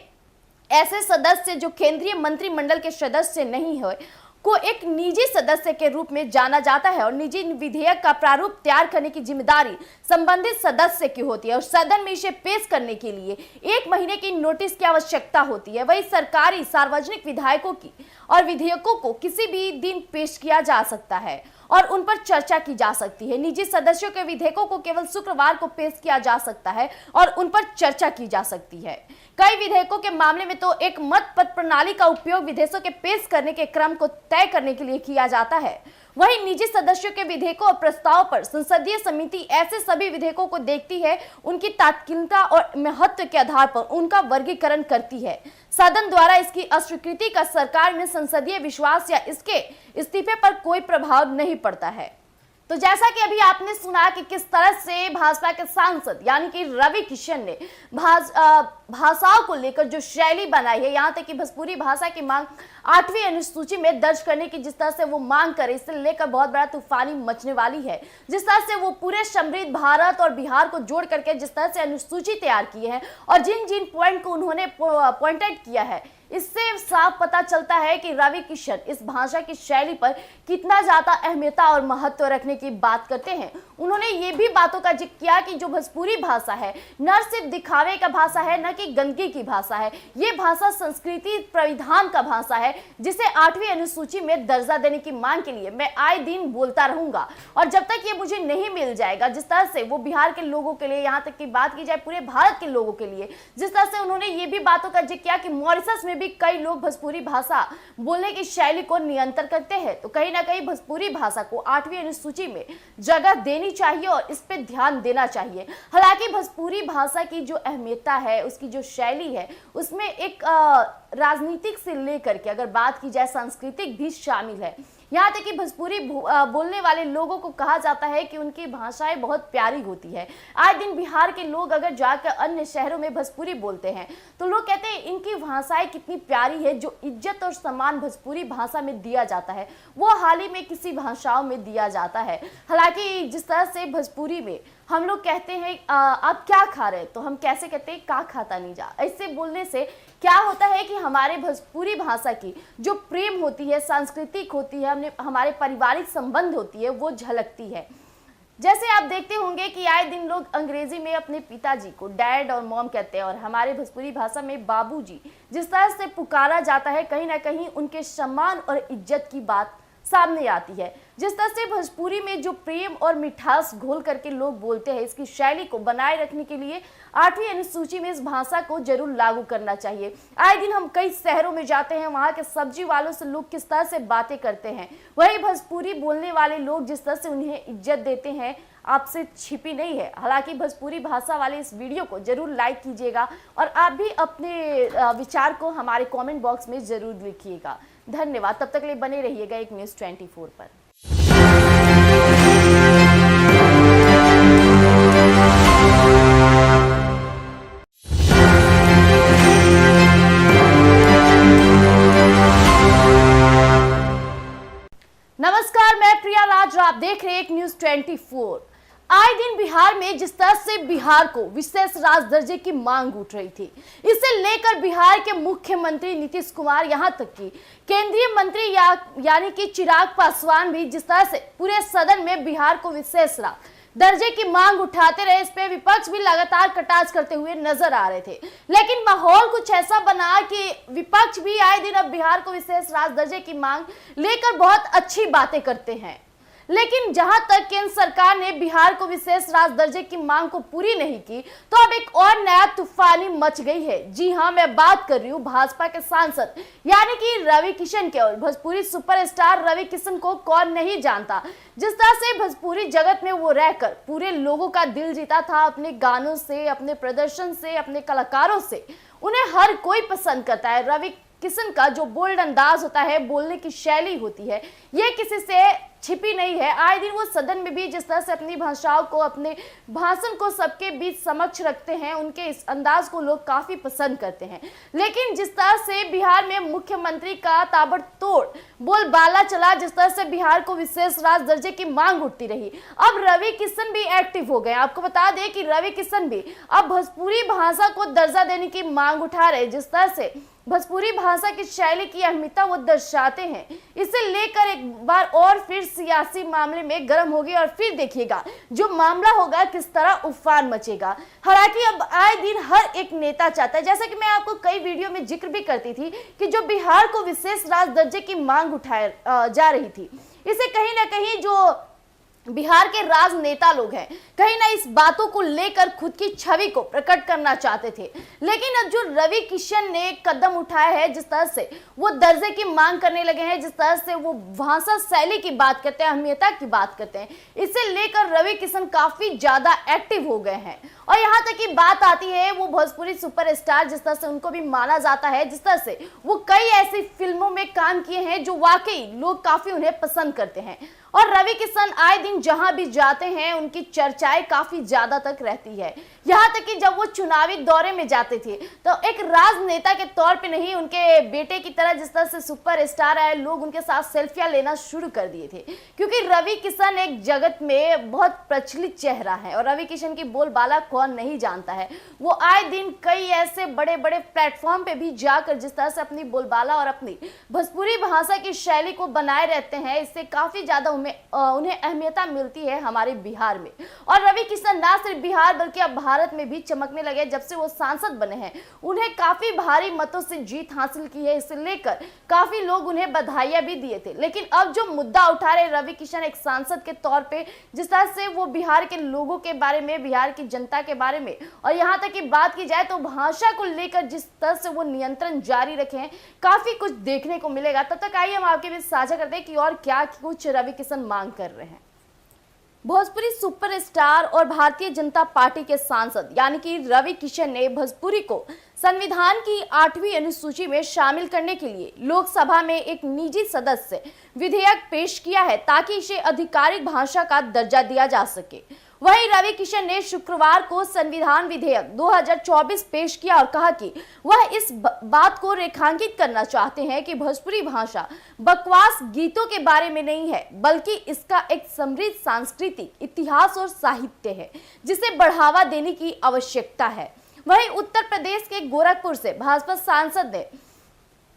ऐसे सदस्य जो केंद्रीय मंत्रिमंडल के सदस्य नहीं है को एक निजी सदस्य के रूप में जाना जाता है और निजी विधेयक का प्रारूप तैयार करने की जिम्मेदारी संबंधित सदस्य की होती है और सदन में इसे पेश करने के लिए 1 महीने की नोटिस की आवश्यकता होती है। वही सरकारी सार्वजनिक विधायकों की और विधेयकों को किसी भी दिन पेश किया जा सकता है और उन पर चर्चा की जा सकती है। निजी सदस्यों के विधेयकों को केवल शुक्रवार को पेश किया जा सकता है और उन पर चर्चा की जा सकती है। कई विधेयकों के मामले में तो एक मत पत्र प्रणाली का उपयोग विधेयकों के पेश करने के क्रम को तय करने के लिए किया जाता है। वहीं निजी सदस्यों के विधेयकों और प्रस्ताव पर संसदीय समिति ऐसे सभी विधेयकों को देखती है, उनकी तात्कालिकता और महत्व के आधार पर उनका वर्गीकरण करती है। सदन द्वारा इसकी अस्वीकृति का सरकार में संसदीय विश्वास या इसके इस्तीफे पर कोई प्रभाव नहीं पड़ता है। तो जैसा कि अभी आपने सुना कि किस तरह से भाजपा के सांसद यानी कि रवि किशन ने भाषाओं को लेकर जो शैली बनाई है, यहाँ तक कि भोजपुरी भाषा की मांग 8वीं अनुसूची में दर्ज करने की जिस तरह से वो मांग करे, इससे लेकर बहुत बड़ा तूफानी मचने वाली है। जिस तरह से वो पूरे समृद्ध भारत और बिहार को जोड़ करके जिस तरह से अनुसूची तैयार की है और जिन जिन पॉइंट को उन्होंने पॉइंटेड किया है, इससे साफ पता चलता है कि रवि किशन इस भाषा की शैली पर कितना ज्यादा अहमियत और महत्व रखने की बात करते हैं। उन्होंने ये भी बातों का जिक्र किया कि जो भोजपुरी भाषा है न सिर्फ दिखावे का भाषा है, न की गंदगी की भाषा है। ये भाषा संस्कृति परिधान का भाषा है, जिसे 8वीं अनुसूची में दर्जा देने की मांग के लिए मैं आए दिन बोलता रहूंगा। और जब तक ये मुझे नहीं मिल जाएगा, जिस तरह से वो बिहार के लोगों के लिए, यहाँ तक की बात की जाए पूरे भारत के लोगों के लिए, जिस तरह से उन्होंने ये भी बातों का जिक्र किया कि मॉरिशस में भी कई लोग भोजपुरी भाषा बोलने की शैली को नियंत्रण करते हैं, तो कहीं ना कहीं भोजपुरी भाषा को 8वीं अनुसूची में जगह देनी चाहिए और इस पे ध्यान देना चाहिए। हालांकि भोजपुरी भाषा की जो अहमियता है, उसकी जो शैली है, उसमें एक राजनीतिक से लेकर के अगर बात की जाए सांस्कृतिक भी शामिल है। यहाँ तक कि भोजपुरी बोलने वाले लोगों को कहा जाता है कि उनकी भाषाएं बहुत प्यारी होती है। आए दिन बिहार के लोग अगर जाकर अन्य शहरों में भोजपुरी बोलते हैं तो लोग कहते हैं इनकी भाषाएं कितनी प्यारी है। जो इज्जत और सम्मान भोजपुरी भाषा में दिया जाता है वो हाल ही में किसी भाषाओं में दिया जाता है। हालांकि जिस तरह से भोजपुरी में हम लोग कहते हैं आप क्या खा रहे हैं, तो हम कैसे कहते हैं का खाता नहीं जा। ऐसे बोलने से क्या होता है कि हमारे भोजपुरी भाषा की जो प्रेम होती है, सांस्कृतिक होती है, हमारे पारिवारिक संबंध होती है, वो झलकती है। जैसे आप देखते होंगे कि आए दिन लोग अंग्रेजी में अपने पिताजी को डैड और मॉम कहते हैं और हमारे भोजपुरी भाषा में बाबूजी जिस तरह से पुकारा जाता है, कहीं ना कहीं उनके सम्मान और इज्जत की बात सामने आती है। जिस तरह से भोजपुरी में जो प्रेम और मिठास घोल करके लोग बोलते हैं, इसकी शैली को बनाए रखने के लिए 8वीं अनुसूची में इस भाषा को जरूर लागू करना चाहिए। आए दिन हम कई शहरों में जाते हैं, वहाँ के सब्जी वालों से लोग किस तरह से बातें करते हैं, वही भोजपुरी बोलने वाले लोग जिस तरह से उन्हें इज्जत देते हैं, आपसे छिपी नहीं है। हालांकि भोजपुरी भाषा वाले इस वीडियो को जरूर लाइक कीजिएगा और आप भी अपने विचार को हमारे कमेंट बॉक्स में जरूर लिखिएगा। धन्यवाद। तब तक के लिए बने रहिएगा एक न्यूज़ 24 पर। नमस्कार, मैं प्रिया राज और आप देख रहे हैं एक न्यूज़ 24। आए दिन बिहार में जिस तरह से बिहार को विशेष राज दर्जे की मांग उठ रही थी, इसे लेकर बिहार के मुख्यमंत्री नीतीश कुमार, यहां तक कि केंद्रीय मंत्री यानी कि चिराग पासवान भी जिस तरह से पूरे सदन में बिहार को विशेष राज दर्जे की मांग उठाते रहे, इस पे विपक्ष भी लगातार कटाक्ष करते हुए नजर आ रहे थे। लेकिन माहौल कुछ ऐसा बना कि विपक्ष भी आए दिन अब बिहार को विशेष राज दर्जे की मांग लेकर बहुत अच्छी बातें करते हैं। लेकिन जहां तक केंद्र सरकार ने बिहार को विशेष राज दर्जे की मांग को पूरी नहीं की, तो अब एक और नया तूफानी मच गई है। जी हां, मैं बात कर रही हूं भाजपा के सांसद यानी कि रवि किशन के। और भोजपुरी सुपरस्टार रवि किशन को कौन नहीं जानता। जिस तरह से भोजपुरी जगत में वो रहकर पूरे लोगों का दिल जीता था, अपने गानों से, अपने प्रदर्शन से, अपने कलाकारों से उन्हें हर कोई पसंद करता है। रवि किशन का जो बोल्ड अंदाज होता है, बोलने की शैली होती है, ये किसी से छिपी नहीं है। आए दिन वो सदन में भी जिस तरह से अपनी भाषाओं को, अपने भाषण को सबके बीच समक्ष रखते हैं, उनके इस अंदाज को लोग काफी पसंद करते हैं। लेकिन जिस तरह से बिहार में मुख्यमंत्री का ताबड़तोड़ बोलबाला चला, जिस तरह से बिहार को विशेष राज दर्जे की मांग उठती रही, अब रवि किशन भी एक्टिव हो गए। आपको बता दें कि रवि किशन भी अब भोजपुरी भाषा को दर्जा देने की मांग उठा रहे। जिस तरह से भोजपुरी भाषा की शैली की अहमियता वो दर्शाते हैं, इसे लेकर एक बार और फिर सियासी मामले में गर्म होगी और फिर देखिएगा जो मामला होगा किस तरह उफान मचेगा। हालांकि अब आए दिन हर एक नेता चाहता है, जैसा कि मैं आपको कई वीडियो में जिक्र भी करती थी कि जो बिहार को विशेष राज दर्जे की मांग उठाई जा रही थी, इसे कहीं ना कहीं जो बिहार के राजनेता लोग हैं, कहीं ना इस बातों को लेकर खुद की छवि को प्रकट करना चाहते थे। लेकिन अब जो रवि किशन ने कदम उठाया है, जिस तरह से वो दर्जे की मांग करने लगे हैं, जिस तरह से वो भाषा शैली की बात करते हैं, अहमियता की बात करते हैं, इसे लेकर रवि किशन काफी ज्यादा एक्टिव हो गए हैं। और यहाँ तक की बात आती है वो भोजपुरी सुपरस्टार, जिस तरह से उनको भी माना जाता है, जिस तरह से वो कई ऐसी फिल्मों में काम किए हैं जो वाकई लोग काफी उन्हें पसंद करते हैं। और रवि किशन आए दिन जहां भी जाते हैं उनकी चर्चाएं काफी ज्यादा तक रहती है। यहाँ तक कि जब वो चुनावी दौरे में जाते थे तो एक राजनेता के तौर पे नहीं, उनके बेटे की तरह जिस तरह से सुपरस्टार आए, लोग उनके साथ सेल्फियां लेना शुरू कर दिए थे। क्योंकि रवि किशन एक जगत में बहुत प्रचलित चेहरा है और रवि किशन की बोलबाला कौन नहीं जानता है। वो आए दिन कई ऐसे बड़े बड़े प्लेटफॉर्म पे भी जाकर जिस तरह से अपनी बोलबाला और अपनी भोजपुरी भाषा की शैली को बनाए रहते हैं, इससे काफी ज्यादा उन्हें अहमियता मिलती है हमारे बिहार में। और रवि किशन ना सिर्फ बिहार बल्कि अब भारत में भी चमकने लगे। जब से वो सांसद बने हैं उन्हें काफी भारी मतों से जीत हासिल की है। इसे लेकर काफी लोग उन्हें बधाइयां भी दिए थे। लेकिन अब जो मुद्दा उठा रहे रवि किशन एक सांसद के तौर पे, जिस तरह से वो बिहार के लोगों के बारे में, बिहार की जनता के बारे में और यहाँ तक की बात की जाए तो भाषा को लेकर जिस तरह से वो नियंत्रण जारी रखे हैं, काफी कुछ देखने को मिलेगा। तब तक आइए हम आपके बीच साझा करते हैं कि और क्या कुछ रवि किशन मांग कर रहे हैं। भोजपुरी सुपरस्टार और भारतीय जनता पार्टी के सांसद यानी कि रवि किशन ने भोजपुरी को संविधान की 8वीं अनुसूची में शामिल करने के लिए लोकसभा में एक निजी सदस्य विधेयक पेश किया है ताकि इसे आधिकारिक भाषा का दर्जा दिया जा सके। वहीं रवि किशन ने शुक्रवार को संविधान विधेयक 2024 पेश किया और कहा कि वह इस बात को रेखांकित करना चाहते हैं कि भोजपुरी भाषा बकवास गीतों के बारे में नहीं है, बल्कि इसका एक समृद्ध सांस्कृतिक इतिहास और साहित्य है जिसे बढ़ावा देने की आवश्यकता है। वहीं उत्तर प्रदेश के गोरखपुर से भाजपा सांसद ने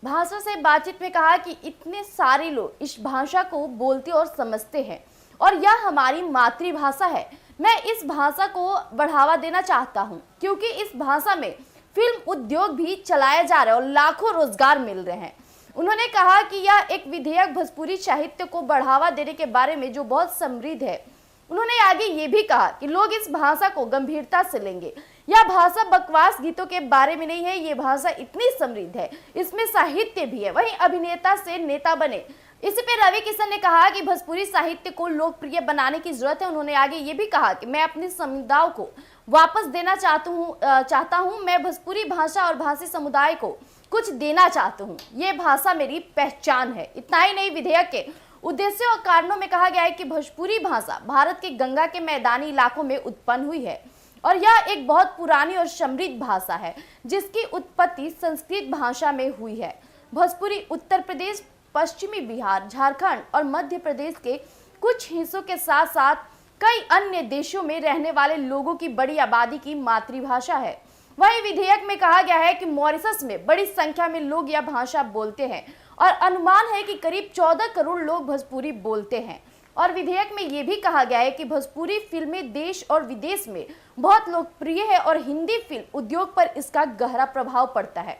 भाषा से बातचीत में कहा कि इतने सारे लोग इस भाषा को बोलते और समझते हैं और यह हमारी मातृभाषा है। मैं इस भाषा को बढ़ावा देना चाहता हूं क्योंकि इस भाषा में फिल्म उद्योग भी चलाया जा रहा है और लाखों रोजगार मिल रहे हैं। उन्होंने कहा कि यह एक विधेयक भोजपुरी साहित्य को बढ़ावा देने के बारे में जो बहुत समृद्ध है। उन्होंने आगे ये भी कहा कि लोग इस भाषा को गंभीरता से लेंगे। यह भाषा बकवास गीतों के बारे में नहीं है, ये भाषा इतनी समृद्ध है, इसमें साहित्य भी है। वहीं अभिनेता से नेता बने। इसी पे रवि किशन ने कहा कि भोजपुरी साहित्य को लोकप्रिय बनाने की जरूरत है। उन्होंने आगे ये भी कहा कि मैं अपने समुदाय को वापस देना चाहता हूँ। मैं भोजपुरी भाषा और भाषी समुदाय को कुछ देना चाहता हूँ। ये भाषा मेरी पहचान है। इतना ही नहीं, विधेयक के उद्देश्यों और कारणों में कहा गया है कि भोजपुरी भाषा भारत के गंगा के मैदानी इलाकों में उत्पन्न हुई है और यह एक बहुत पुरानी और समृद्ध भाषा है जिसकी उत्पत्ति संस्कृत भाषा में हुई है। भोजपुरी उत्तर प्रदेश, पश्चिमी बिहार, झारखंड और मध्य प्रदेश के कुछ हिस्सों के साथ साथ कई अन्य देशों में रहने वाले लोगों की बड़ी आबादी की मातृभाषा है। वहीं विधेयक में कहा गया है कि मॉरिशस में बड़ी संख्या में लोग यह भाषा बोलते हैं और अनुमान है कि करीब 14 करोड़ लोग भोजपुरी बोलते हैं। और विधेयक में यह भी कहा गया है कि भोजपुरी फिल्में देश और विदेश में बहुत लोकप्रिय है और हिंदी फिल्म उद्योग पर इसका गहरा प्रभाव पड़ता है।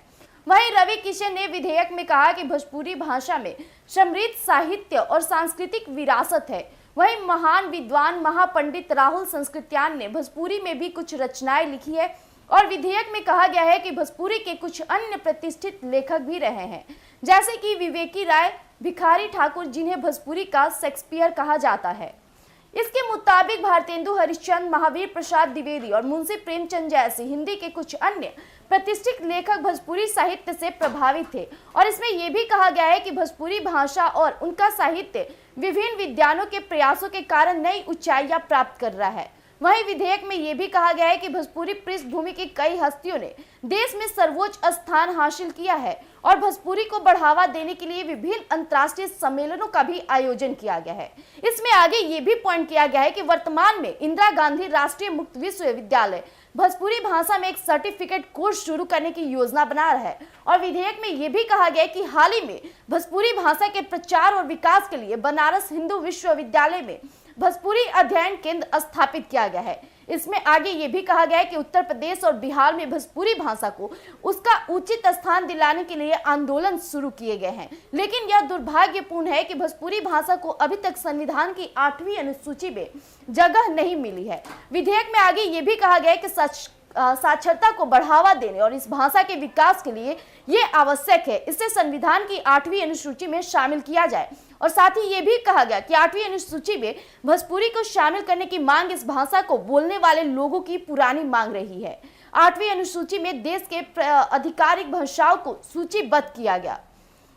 वहीं रवि किशन ने विधेयक में कहा कि भोजपुरी भाषा में समृद्ध साहित्य और सांस्कृतिक विरासत है। वहीं महान विद्वान महापंडित राहुल संस्कृत्यायन ने भोजपुरी में भी कुछ रचनाएं लिखी है और विधेयक में कहा गया है कि भोजपुरी के कुछ अन्य प्रतिष्ठित लेखक भी रहे हैं, जैसे कि विवेकी राय, भिखारी ठाकुर, जिन्हें भोजपुरी का शेक्सपियर कहा जाता है। इसके मुताबिक भारतेंदु हरिश्चंद्र, महावीर प्रसाद द्विवेदी और मुंशी प्रेमचंद जैसे हिंदी के कुछ अन्य प्रतिष्ठित लेखक भोजपुरी साहित्य से प्रभावित थे। और इसमें यह भी कहा गया है कि भोजपुरी भाषा और उनका साहित्य विभिन्न विद्वानों के प्रयासों के कारण नई ऊंचाइयां प्राप्त कर रहा है। वहीं विधेयक में यह भी कहा गया है कि भोजपुरी पृष्ठभूमि की कई हस्तियों ने देश में सर्वोच्च स्थान हासिल किया है और भोजपुरी को बढ़ावा देने के लिए विभिन्न अंतर्राष्ट्रीय सम्मेलनों का भी आयोजन किया गया है। इसमें आगे ये भी पॉइंट किया गया है कि वर्तमान में इंदिरा गांधी राष्ट्रीय मुक्त विश्वविद्यालय भोजपुरी भाषा में एक सर्टिफिकेट कोर्स शुरू करने की योजना बना रहा है। और विधेयक में यह भी कहा गया है कि हाल ही में भोजपुरी भाषा के प्रचार और विकास के लिए बनारस हिंदू विश्वविद्यालय में भोजपुरी अध्ययन केंद्र स्थापित किया गया है। इसमें आगे ये भी कहा गया है कि उत्तर प्रदेश और बिहार में भोजपुरी भाषा को उसका उचित स्थान दिलाने के लिए आंदोलन शुरू किए गए हैं। लेकिन यह दुर्भाग्यपूर्ण है कि भोजपुरी भाषा को अभी तक संविधान की 8वीं अनुसूची में जगह नहीं मिली है। विधेयक में आगे ये भी कहा गया है कि साक्षरता को बढ़ावा देने और इस भाषा के विकास के लिए ये आवश्यक है इसे संविधान की 8वीं अनुसूची में शामिल किया जाए। और साथ ही ये भी कहा गया कि 8वीं अनुसूची में भोजपुरी को शामिल करने की मांग इस भाषा को बोलने वाले लोगों की पुरानी मांग रही है। 8वीं अनुसूची में देश के आधिकारिक भाषाओं को सूचीबद्ध किया गया।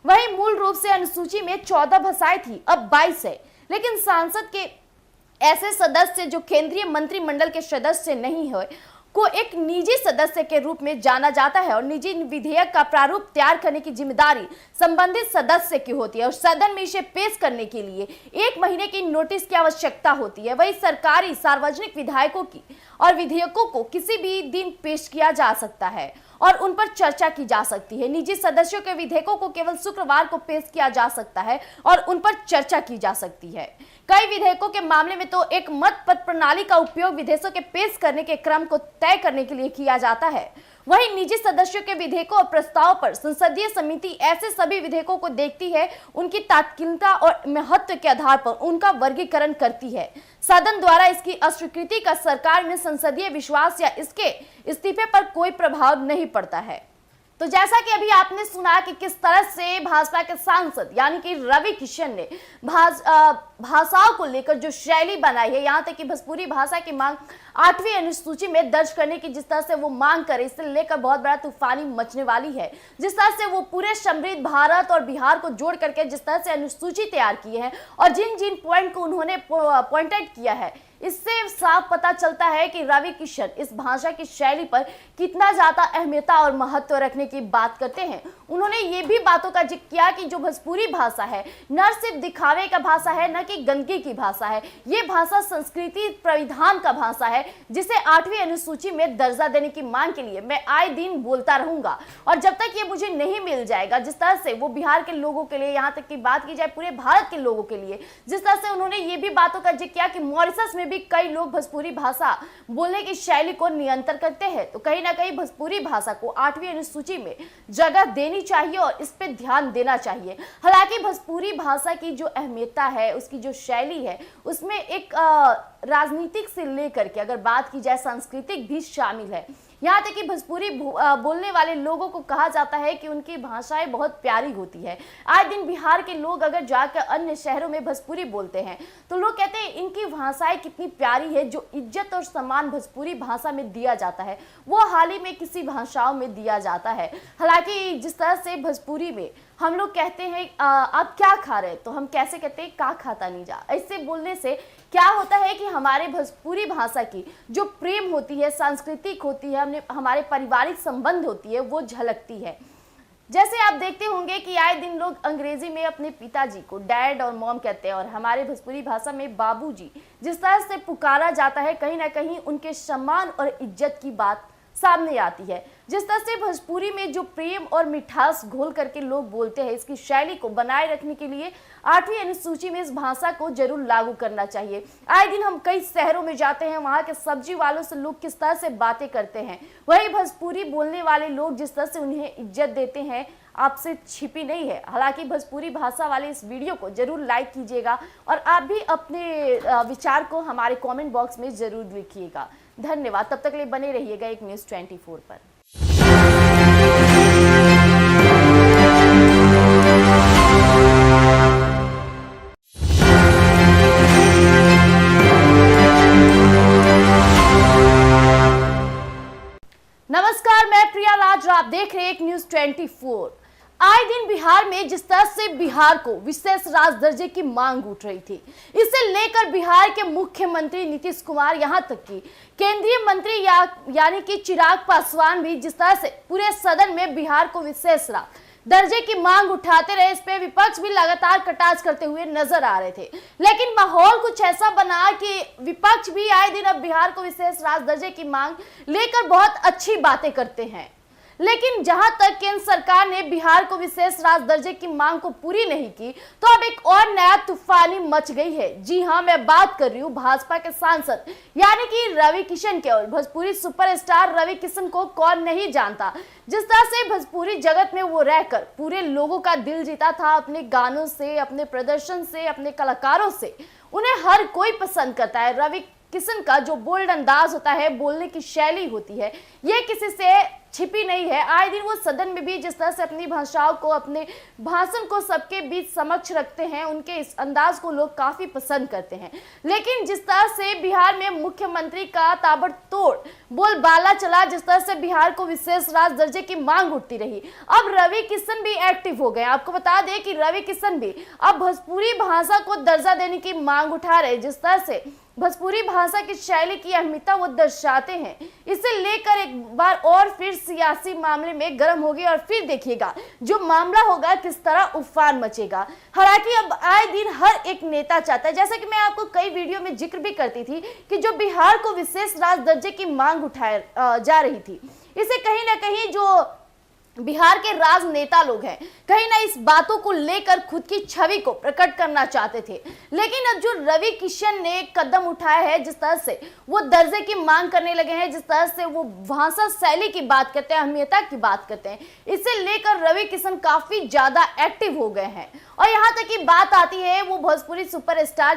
वहीं मूल रूप से अनुसूची में 14 भाषाएं थी, अब 22 है। लेकिन संसद के ऐसे सदस्य जो केंद्रीय मंत्रिमंडल के सदस्य नहीं हुए को एक निजी सदस्य के रूप में जाना जाता है और निजी विधेयक का प्रारूप तैयार करने की जिम्मेदारी संबंधित सदस्य की होती है और सदन में इसे पेश करने के लिए 1 महीने की नोटिस की आवश्यकता होती है। वही सरकारी सार्वजनिक विधायकों की और विधेयकों को किसी भी दिन पेश किया जा सकता है और उन पर चर्चा की जा सकती है। निजी सदस्यों के विधेयकों को केवल शुक्रवार को पेश किया जा सकता है और उन पर चर्चा की जा सकती है। कई विधेयकों के मामले में तो एक मत पत्र प्रणाली का उपयोग विधेयकों के पेश करने के क्रम को तय करने के लिए किया जाता है। वहीं निजी सदस्यों के विधेयकों और प्रस्ताव पर संसदीय समिति ऐसे सभी विधेयकों को देखती है, उनकी तात्कालिकता और महत्व के आधार पर उनका वर्गीकरण करती है। सदन द्वारा इसकी अस्वीकृति का सरकार में संसदीय विश्वास या इसके इस्तीफे पर कोई प्रभाव नहीं पड़ता है। तो जैसा कि अभी आपने सुना कि किस तरह से भाजपा के सांसद यानी कि रवि किशन ने भाषाओं को लेकर जो शैली बनाई है, यहाँ तक कि भोजपुरी भाषा की मांग 8वीं अनुसूची में दर्ज करने की जिस तरह से वो मांग करे, इसे लेकर बहुत बड़ा तूफानी मचने वाली है। जिस तरह से वो पूरे समृद्ध भारत और बिहार को जोड़ करके जिस तरह से अनुसूची तैयार की है और जिन जिन पॉइंट को उन्होंने पॉइंटेड किया है, इससे साफ पता चलता है कि रवि किशन इस भाषा की शैली पर कितना ज्यादा अहमियत और महत्व रखने की बात करते हैं। उन्होंने ये भी बातों का जिक्र किया कि जो भोजपुरी भाषा है न सिर्फ दिखावे का भाषा है, न कि गंदगी की भाषा है, ये भाषा संस्कृति प्रविधान का भाषा है, जिसे 8वीं अनुसूची में दर्जा देने की मांग के लिए मैं आए दिन बोलता रहूंगा और जब तक ये मुझे नहीं मिल जाएगा। जिस तरह से वो बिहार के लोगों के लिए, यहाँ तक की बात की जाए पूरे भारत के लोगों के लिए, जिस तरह से उन्होंने ये भी बातों का जिक्र किया कि मॉरिशस में भी कई लोग भोजपुरी भाषा बोलने की शैली को नियंत्रण करते हैं, तो कहीं ना कहीं भोजपुरी भाषा को 8वीं अनुसूची में जगह देनी चाहिए और इस पे ध्यान देना चाहिए। हालांकि भोजपुरी भाषा की जो अहमियत है, उसकी जो शैली है, उसमें एक राजनीतिक से लेकर के अगर बात की जाए सांस्कृतिक भी शामिल है। यहाँ तक कि भोजपुरी बोलने वाले लोगों को कहा जाता है कि उनकी भाषाएं बहुत प्यारी होती है। आए दिन बिहार के लोग अगर जाकर अन्य शहरों में भोजपुरी बोलते हैं तो लोग कहते हैं इनकी भाषाएं कितनी प्यारी है। जो इज्जत और सम्मान भोजपुरी भाषा में दिया जाता है वो हाल ही में किसी भाषाओं में दिया जाता है। हालांकि जिस तरह से भोजपुरी में हम लोग कहते हैं आप क्या खा रहे, तो हम कैसे कहते हैं का खाता नहीं जा। ऐसे बोलने से क्या होता है कि हमारे भोजपुरी भाषा की जो प्रेम होती है, सांस्कृतिक होती है, हमारे पारिवारिक संबंध होती है, वो झलकती है। जैसे आप देखते होंगे कि आए दिन लोग अंग्रेजी में अपने पिताजी को डैड और मॉम कहते हैं और हमारे भोजपुरी भाषा में बाबूजी जिस तरह से पुकारा जाता है, कहीं ना कहीं उनके सम्मान और इज्जत की बात सामने आती है। जिस तरह से भोजपुरी में जो प्रेम और मिठास घोल करके लोग बोलते हैं, इसकी शैली को बनाए रखने के लिए 8वीं अनुसूची में इस भाषा को जरूर लागू करना चाहिए। आए दिन हम कई शहरों में जाते हैं, वहाँ के सब्जी वालों से लोग किस तरह से बातें करते हैं, वही भोजपुरी बोलने वाले लोग जिस तरह से उन्हें इज्जत देते हैं, आपसे छिपी नहीं है। हालांकि भोजपुरी भाषा वाले इस वीडियो को जरूर लाइक कीजिएगा और आप भी अपने विचार को हमारे कमेंट बॉक्स में जरूर लिखिएगा। धन्यवाद। तब तक के लिए बने रहिएगा एक न्यूज़ 24 पर। नमस्कार, मैं प्रिया राज, आप देख रहे हैं एक न्यूज़ 24। आए दिन बिहार में जिस तरह से बिहार को विशेष राज्य दर्जे की मांग उठ रही थी, इसे लेकर बिहार के मुख्यमंत्री नीतीश कुमार, यहां तक कि केंद्रीय मंत्री यानी कि चिराग पासवान भी जिस तरह से पूरे सदन में बिहार को विशेष राज्य दर्जे की मांग उठाते रहे, इस पे विपक्ष भी लगातार कटाक्ष करते हुए नजर आ रहे थे। लेकिन माहौल कुछ ऐसा बना कि विपक्ष भी आए दिन अब बिहार को विशेष राज्य दर्जे की मांग लेकर बहुत अच्छी बातें करते हैं। लेकिन जहां तक केंद्र सरकार ने बिहार को विशेष राज्य दर्जे की मांग को पूरी नहीं की, तो अब एक और नया तूफानी मच गई है। जी हां, मैं बात कर रही हूं भाजपा के सांसद यानी कि रवि किशन के। और भोजपुरी सुपरस्टार रवि किशन को कौन नहीं जानता। जिस तरह से भोजपुरी जगत में वो रहकर पूरे लोगों का दिल जीता था, अपने गानों से, अपने प्रदर्शन से, अपने कलाकारों से उन्हें हर कोई पसंद करता है। रवि किशन का जो बोल्ड अंदाज होता है, बोलने की शैली होती है, ये किसी से छिपी नहीं है। आए दिन वो सदन में भी जिस तरह से अपनी भाषाओं को, अपने भाषण को सबके बीच समक्ष रखते हैं, उनके इस अंदाज को लोग काफी पसंद करते हैं। लेकिन जिस तरह से बिहार में मुख्यमंत्री का ताबड़तोड़ बोलबाला चला, जिस तरह से बिहार को विशेष राज्य दर्जे की मांग उठती रही, अब रवि किशन भी एक्टिव हो गए। आपको बता दें कि रवि किशन भी अब भोजपुरी भाषा को दर्जा देने की मांग उठा रहे। जिस तरह से भोजपुरी भाषा की शैली की अहमियत वो दर्शाते हैं, इसे लेकर एक बार और फिर सियासी मामले में गर्म हो गए और फिर देखिएगा जो मामला होगा किस तरह उफान मचेगा। हालांकि अब आए दिन हर एक नेता चाहता है, जैसा कि मैं आपको कई वीडियो में जिक्र भी करती थी कि जो बिहार को विशेष राज्य दर्जे की मांग उठाई जा रही थी, इसे कहीं ना कहीं जो बिहार के राजनेता लोग हैं कहीं ना इस बातों को लेकर खुद की छवि को प्रकट करना चाहते थे। लेकिन अब जो रवि किशन ने कदम उठाया है, जिस तरह से वो दर्जे की मांग करने लगे हैं, जिस तरह से वो भाषा शैली की बात करते हैं, अहमियता की बात करते हैं, इसे लेकर रवि किशन काफी ज्यादा एक्टिव हो गए हैं। और यहाँ तक की बात आती है वो भोजपुरी सुपरस्टार